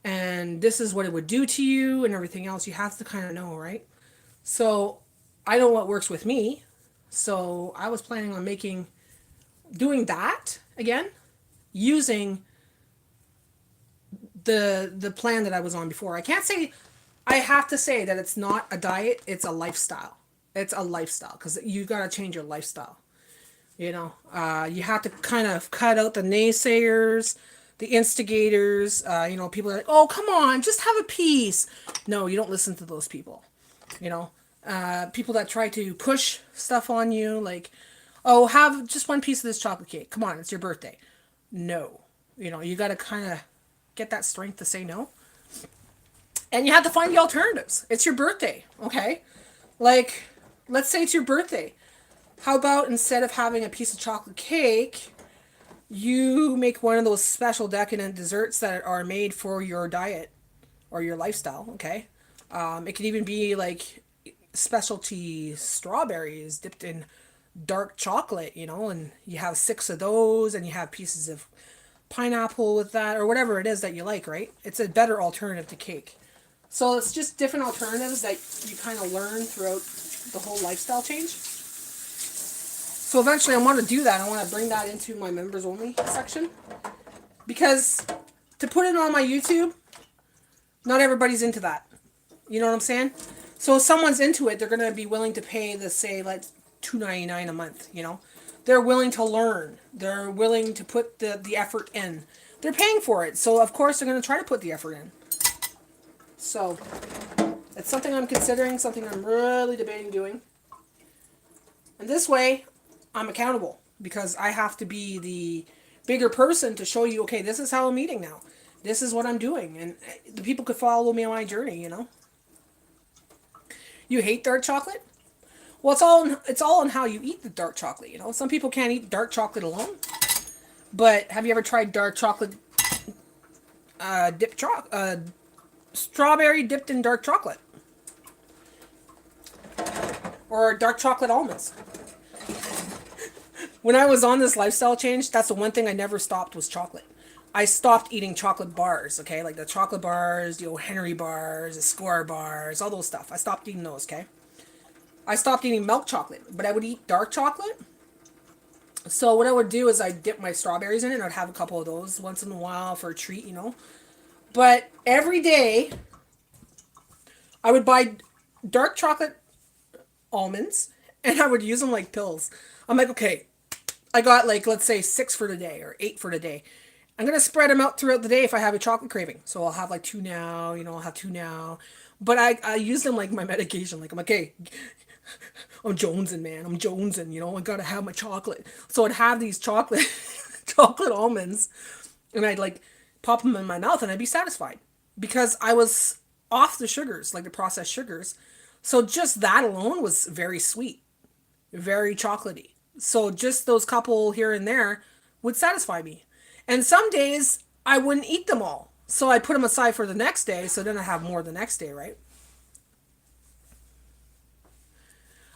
and this is what it would do to you, and everything else. You have to kind of know, right? So I know what works with me. So I was planning on doing that again, using the plan that I was on before. I have to say that it's not a diet, it's a lifestyle. It's a lifestyle, because you got to change your lifestyle. You have to kind of cut out the naysayers, the instigators. People are like, oh, come on, just have a piece. No, you don't listen to those people. People that try to push stuff on you, like, oh, have just one piece of this chocolate cake. Come on, it's your birthday. No. You got to kind of get that strength to say no. And you have to find the alternatives. It's your birthday, okay? Like, let's say it's your birthday. How about instead of having a piece of chocolate cake, you make one of those special decadent desserts that are made for your diet or your lifestyle, okay? It could even be like specialty strawberries dipped in dark chocolate, and you have 6 of those and you have pieces of pineapple with that or whatever it is that you like, right? It's a better alternative to cake. So it's just different alternatives that you kind of learn throughout the whole lifestyle change. So eventually I want to do that. I want to bring that into my members only section. Because to put it on my YouTube, not everybody's into that. You know what I'm saying? So if someone's into it, they're going to be willing to pay the, say, like $2.99 a month, They're willing to learn. They're willing to put the effort in. They're paying for it. So of course they're going to try to put the effort in. So it's something I'm considering, something I'm really debating doing. And this way, I'm accountable because I have to be the bigger person to show you, okay, this is how I'm eating now. This is what I'm doing. And the people could follow me on my journey, You hate dark chocolate? Well, it's all on how you eat the dark chocolate, Some people can't eat dark chocolate alone. But have you ever tried dark chocolate strawberry dipped in dark chocolate? Or dark chocolate almonds? When I was on this lifestyle change, that's the one thing I never stopped was chocolate. I stopped eating chocolate bars, okay? Like the chocolate bars, the O. Henry bars, the Square bars, all those stuff. I stopped eating those, okay? I stopped eating milk chocolate, but I would eat dark chocolate. So what I would do is I'd dip my strawberries in it, and I'd have a couple of those once in a while for a treat, But every day, I would buy dark chocolate almonds, and I would use them like pills. I'm like, okay, I got like, let's say 6 for the day or 8 for the day. I'm going to spread them out throughout the day if I have a chocolate craving. So I'll have like 2 now, I'll have 2 now. But I use them like my medication. Like I'm like, hey, I'm jonesing, man. I'm jonesing, I got to have my chocolate. So I'd have these chocolate almonds and I'd like pop them in my mouth and I'd be satisfied because I was off the sugars, like the processed sugars. So just that alone was very sweet, very chocolatey. So just those couple here and there would satisfy me. And some days I wouldn't eat them all. So I put them aside for the next day. So then I have more the next day, right?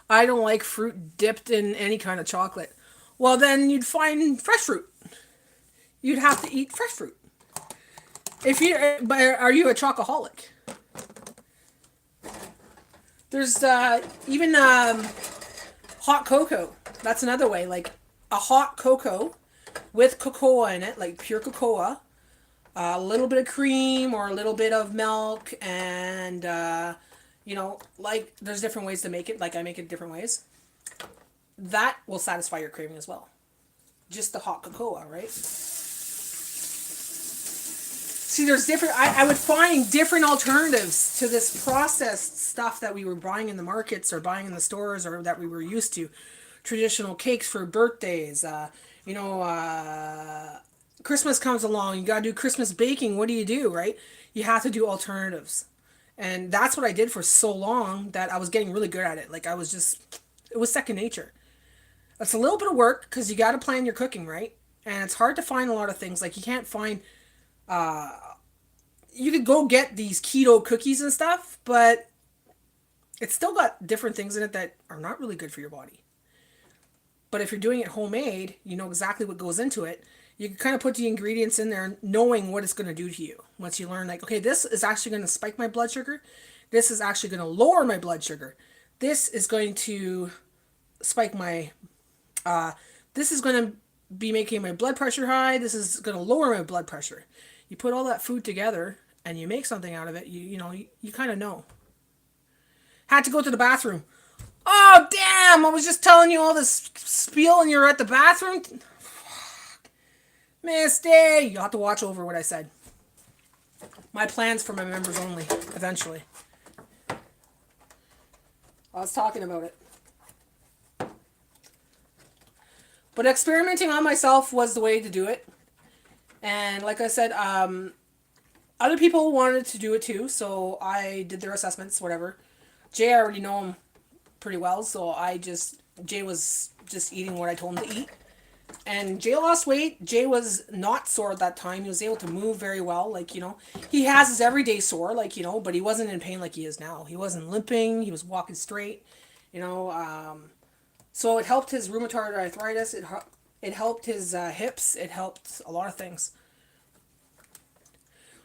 I don't like fruit dipped in any kind of chocolate. Well, then you'd find fresh fruit. You'd have to eat fresh fruit. But are you a chocoholic? There's even hot cocoa. That's another way. Like a hot cocoa with cocoa in it, like pure cocoa, a little bit of cream or a little bit of milk, and like there's different ways to make it. Like I make it different ways. That will satisfy your craving as well. Just the hot cocoa, right? See, there's different. I would find different alternatives to this processed stuff that we were buying in the markets or buying in the stores or that we were used to. Traditional cakes for birthdays. Christmas comes along. You gotta do Christmas baking. What do, right? You have to do alternatives. And that's what I did for so long that I was getting really good at it. Like it was second nature. It's a little bit of work because you got to plan your cooking, right? And it's hard to find a lot of things. Like you can't find, you could go get these keto cookies and stuff, but it's still got different things in it that are not really good for your body. But if you're doing it homemade, you know exactly what goes into it. You can kind of put the ingredients in there knowing what it's going to do to you. Once you learn like, okay, this is actually going to spike my blood sugar. This is actually going to lower my blood sugar. This is going to spike my, this is going to be making my blood pressure high. This is going to lower my blood pressure. You put all that food together and you make something out of it. You kind of know. Had to go to the bathroom. Oh, damn. I was just telling you all this spiel and you're at the bathroom. Misty, you'll have to watch over what I said. My plans for my members only, eventually. I was talking about it. But experimenting on myself was the way to do it. And like I said, other people wanted to do it too, so I did their assessments, whatever. Jay, I already know him pretty well, so Jay was just eating what I told him to eat. And Jay lost weight. Jay was not sore at that time. He was able to move very well. Like, he has his everyday sore, like, but he wasn't in pain like he is now. He wasn't limping. He was walking straight, So it helped his rheumatoid arthritis. It helped his hips. It helped a lot of things.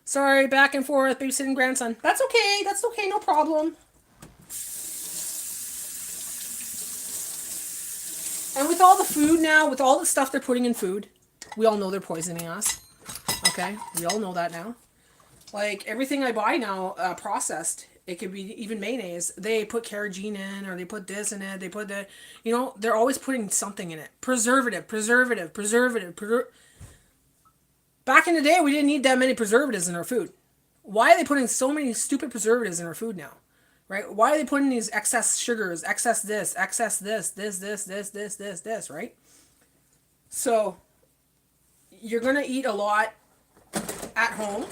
Sorry, back and forth, babysitting grandson. That's okay. That's okay. No problem. And with all the food now, with all the stuff they're putting in food, we all know they're poisoning us. Okay? We all know that now. Like, everything I buy now, processed, it could be even mayonnaise. They put carrageenan in, or they put this in it. They put that. They're always putting something in it. Preservative. Back in the day, we didn't need that many preservatives in our food. Why are they putting so many stupid preservatives in our food now? Right? Why are they putting these excess sugars, excess this, right? So, you're going to eat a lot at home,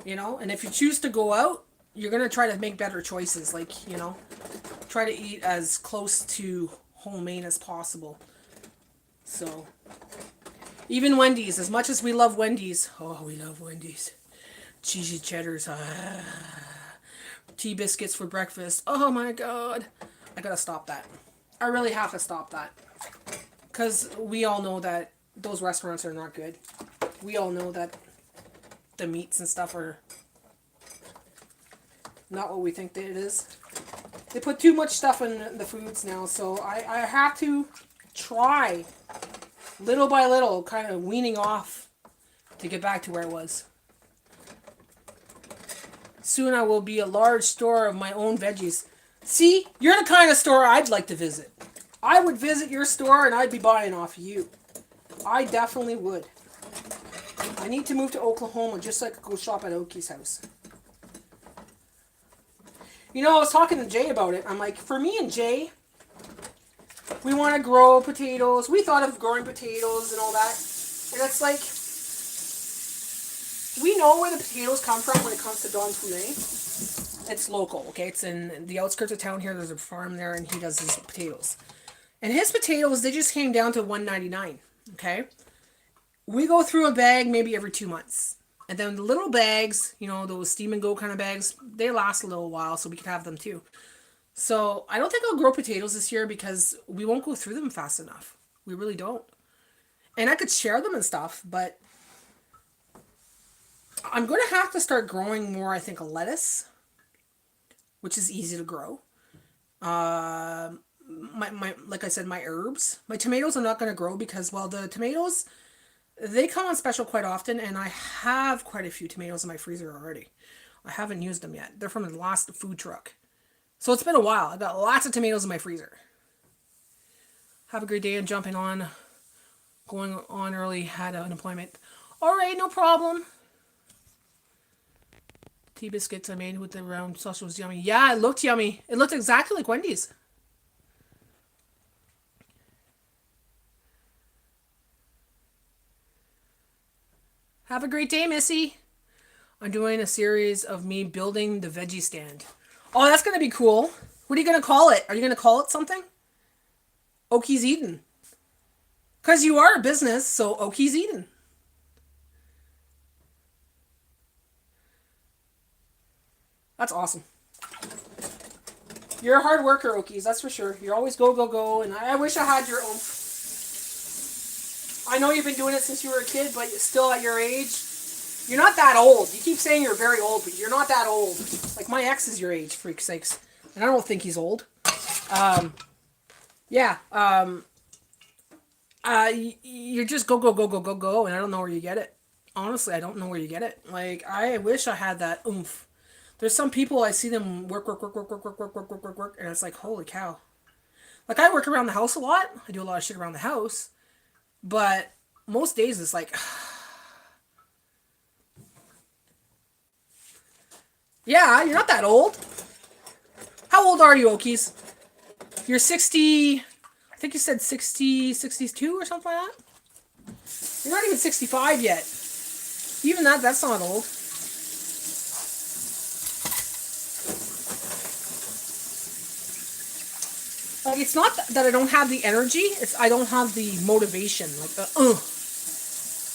and if you choose to go out, you're going to try to make better choices, like, try to eat as close to homemade as possible. So, even Wendy's, as much as we love Wendy's, we love Wendy's. Cheesy cheddars, tea biscuits for breakfast. Oh my god. I gotta stop that. I really have to stop that. Because we all know that those restaurants are not good. We all know that the meats and stuff are not what we think that it is. They put too much stuff in the foods now, so I have to try, little by little, kind of weaning off to get back to where it was. Soon I will be a large store of my own veggies. See, you're the kind of store I'd like to visit. I would visit your store and I'd be buying off you. I definitely would. I need to move to Oklahoma just so I could go shop at Oki's house. I was talking to Jay about it. I'm like, for me and Jay, we want to grow potatoes. We thought of growing potatoes and all that. And it's like, we know where the potatoes come from when it comes to Don Poulet. It's local, okay? It's in the outskirts of town here. There's a farm there, and he does his potatoes. And his potatoes, they just came down to $1.99, okay? We go through a bag maybe every 2 months. And then the little bags, those steam and go kind of bags, they last a little while, so we could have them too. So I don't think I'll grow potatoes this year because we won't go through them fast enough. We really don't. And I could share them and stuff, but I'm going to have to start growing more, I think, lettuce, which is easy to grow. Like I said, my herbs. My tomatoes I'm not going to grow because, well, the tomatoes, they come on special quite often, and I have quite a few tomatoes in my freezer already. I haven't used them yet. They're from the last food truck. So it's been a while. I've got lots of tomatoes in my freezer. Have a great day and jumping on. Going on early, had an appointment. All right, no problem. Tea biscuits I made with the round sausage was yummy. Yeah, it looked yummy. It looked exactly like Wendy's. Have a great day, Missy. I'm doing a series of me building the veggie stand. Oh, that's going to be cool. What are you going to call it? Are you going to call it something? Oki's Eden. Because you are a business, so Oki's Eden. That's awesome. You're a hard worker, Okies, that's for sure. You're always go, go, go, and I wish I had your own. I know you've been doing it since you were a kid, but still at your age, you're not that old. You keep saying you're very old, but you're not that old. Like, my ex is your age, freak sakes. And I don't think he's old. You're just go, go, go, go, go, go, and I don't know where you get it. Honestly, I don't know where you get it. Like, I wish I had that oomph. There's some people, I see them work, and it's like, holy cow. Like, I work around the house a lot. I do a lot of shit around the house. But most days it's like, yeah, you're not that old. How old are you, Okies? You're 60, I think you said 60, 62 or something like that? You're not even 65 yet. Even that's not old. like, it's not that I don't have the energy, it's I don't have the motivation, like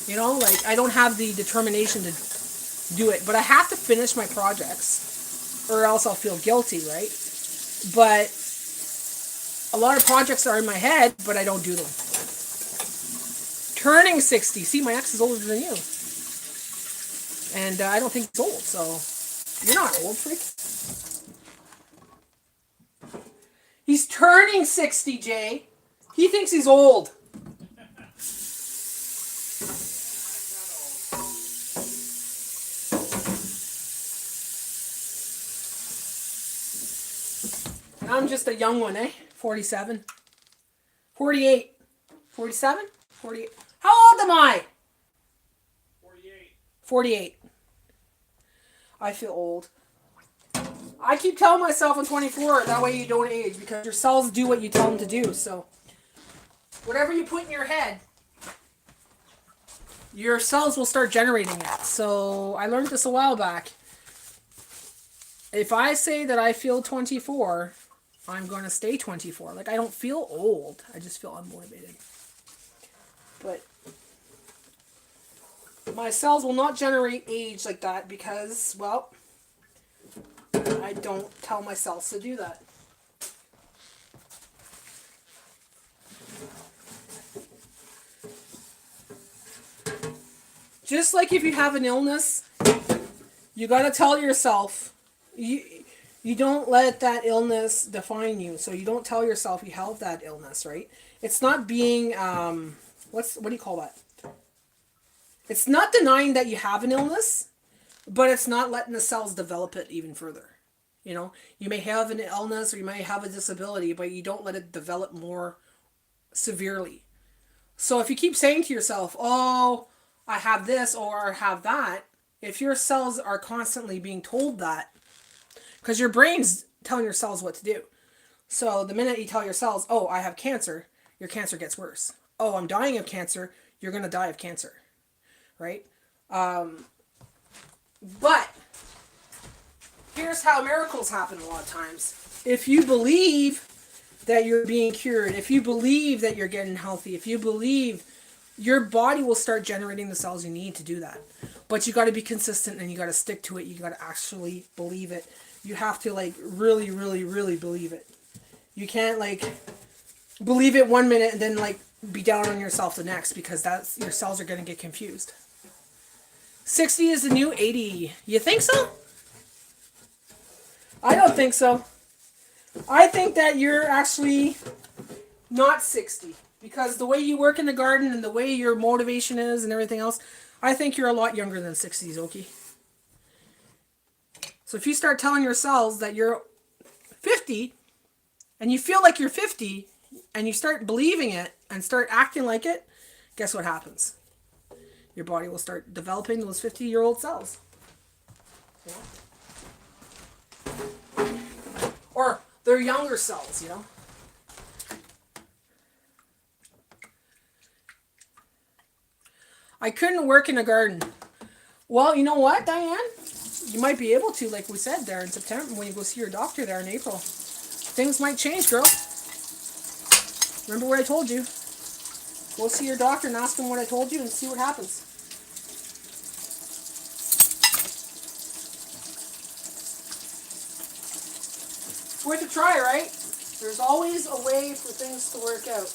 you know, like I don't have the determination to do it, but I have to finish my projects or else I'll feel guilty, right? But a lot of projects are in my head, but I don't do them. Turning 60. See, my ex is older than you. And I don't think he's old, so you're not old, freak. He's turning 60, Jay. He thinks he's old. And I'm just a young one, eh? 47. 48. 47? 48. How old am I? 48. 48. I feel old. I keep telling myself I'm 24, that way you don't age, because your cells do what you tell them to do. So, whatever you put in your head, your cells will start generating it. So, I learned this a while back. If I say that I feel 24, I'm going to stay 24. Like, I don't feel old. I just feel unmotivated. But my cells will not generate age like that because, well, I don't tell my cells to do that. Just like if you have an illness, you got to tell yourself, you don't let that illness define you. So you don't tell yourself you have that illness, right? It's not being, what do you call that? It's not denying that you have an illness, but it's not letting the cells develop it even further. You know, you may have an illness or you may have a disability, but you don't let it develop more severely. So if you keep saying to yourself, oh, I have this or I have that, if your cells are constantly being told that, because your brain's telling your cells what to do. So the minute you tell your cells, oh, I have cancer, your cancer gets worse. Oh, I'm dying of cancer, you're going to die of cancer. Right? But here's how miracles happen a lot of times. If you believe that you're being cured, if you believe that you're getting healthy, if you believe, your body will start generating the cells you need to do that. But you got to be consistent and you got to stick to it. You got to actually believe it. You have to like really, really, really believe it. You can't like believe it 1 minute and then like be down on yourself the next, because that's, your cells are going to get confused. 60 is the new 80. You think so? I don't think so. I think that you're actually not 60. Because the way you work in the garden and the way your motivation is and everything else, I think you're a lot younger than 60, Zoki. So if you start telling your cells that you're 50, and you feel like you're 50, and you start believing it and start acting like it, guess what happens? Your body will start developing those 50-year-old cells. Yeah. Or they're younger cells, you know. I couldn't work in a garden. Well, you know what, Diane? You might be able to, like we said there in September, when you go see your doctor there in April. Things might change, girl. Remember what I told you. Go see your doctor and ask him what I told you and see what happens. It's worth a try, right? There's always a way for things to work out.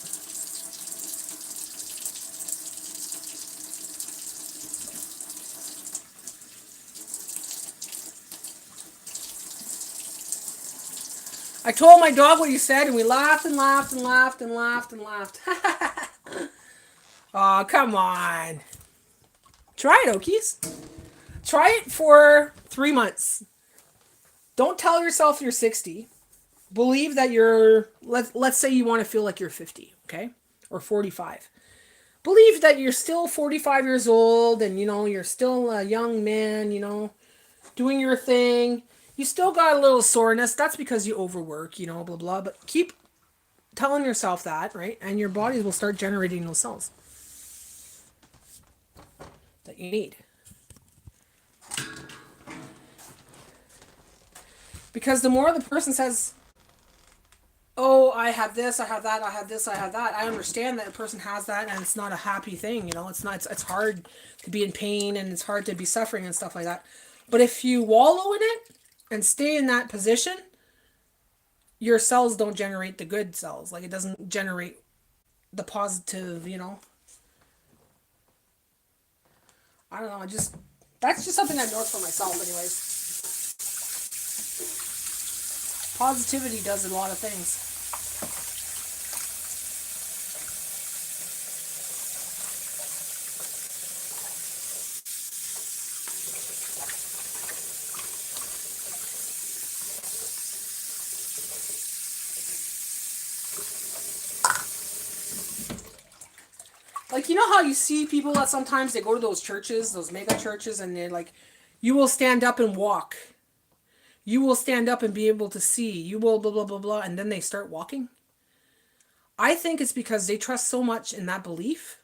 I told my dog what you said, and we laughed and laughed and laughed and laughed and laughed. Oh, come on. Try it, Okies. Try it for 3 months. Don't tell yourself you're 60. Believe that you're, let's say you want to feel like you're 50, okay? Or 45. Believe that you're still 45 years old and, you know, you're still a young man, you know, doing your thing. You still got a little soreness. That's because you overwork, you know, blah, blah. But keep telling yourself that, right? And your body will start generating those cells that you need. Because the more the person says, oh, I have this, I have that, I have this, I have that. I understand that a person has that and it's not a happy thing, you know. It's not it's hard to be in pain and it's hard to be suffering and stuff like that. But if you wallow in it and stay in that position, your cells don't generate the good cells. Like it doesn't generate the positive, you know. I don't know, I just that's just something I noticed for myself anyways. Positivity does a lot of things. Like, you know how you see people that sometimes they go to those churches, those mega churches, and they're like, you will stand up and walk. You will stand up and be able to see. You will blah, blah, blah, blah. And then they start walking. I think it's because they trust so much in that belief.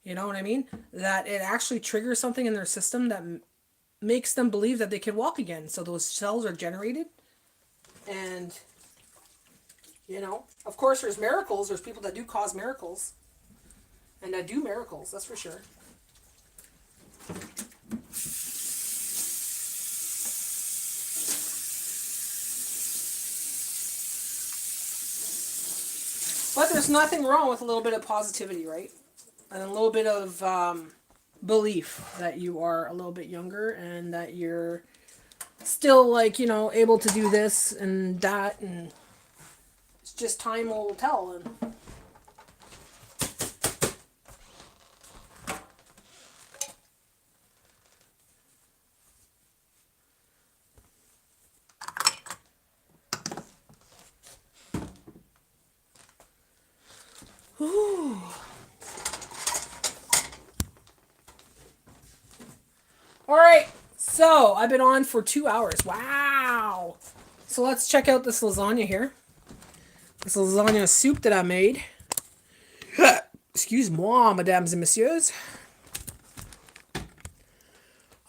You know what I mean? That it actually triggers something in their system that makes them believe that they can walk again. So those cells are generated. And, you know, of course there's miracles. There's people that do cause miracles. And that do miracles, that's for sure. But there's nothing wrong with a little bit of positivity, right? And a little bit of belief that you are a little bit younger and that you're still, like, you know, able to do this and that. And it's just time will tell. And ooh. All right, so I've been on for 2 hours. Wow. So let's check out this lasagna here. This lasagna soup that I made. Excuse-moi, mesdames et messieurs.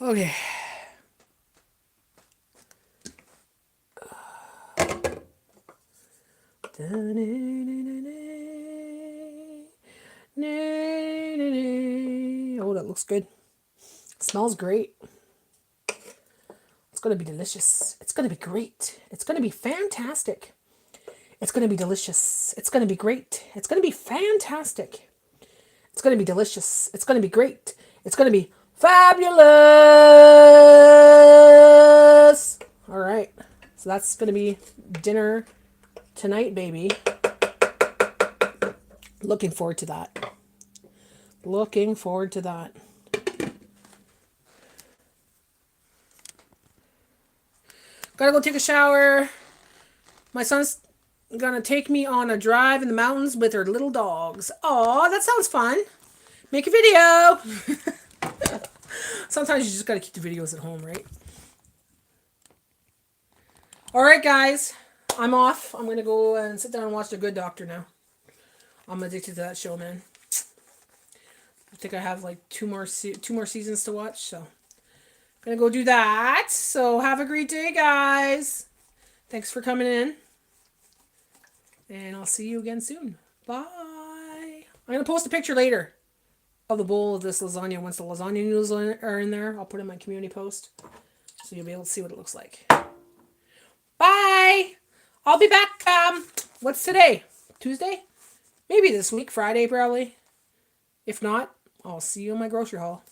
Okay. Oh, that looks good. It smells great. It's going to be delicious. It's going to be great. It's going to be fantastic. It's going to be delicious. It's going to be great. It's going to be fantastic. It's going to be delicious. It's going to be great. It's going to be fabulous. All right. So that's going to be dinner tonight, baby. Looking forward to that. Looking forward to that. Gotta go take a shower. My son's gonna take me on a drive in the mountains with her little dogs. Aw, that sounds fun. Make a video. Sometimes you just gotta keep the videos at home, right? Alright, guys. I'm off. I'm gonna go and sit down and watch The Good Doctor now. I'm addicted to that show, man. I think I have like two more seasons to watch, so gonna go do that. So have a great day, guys. Thanks for coming in. And I'll see you again soon. Bye. I'm gonna post a picture later of the bowl of this lasagna. Once the lasagna noodles are in there, I'll put it in my community post. So you'll be able to see what it looks like. Bye. I'll be back. What's today? Tuesday? Maybe this week. Friday, probably. If not, I'll see you in my grocery haul.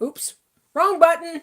Oops. Wrong button.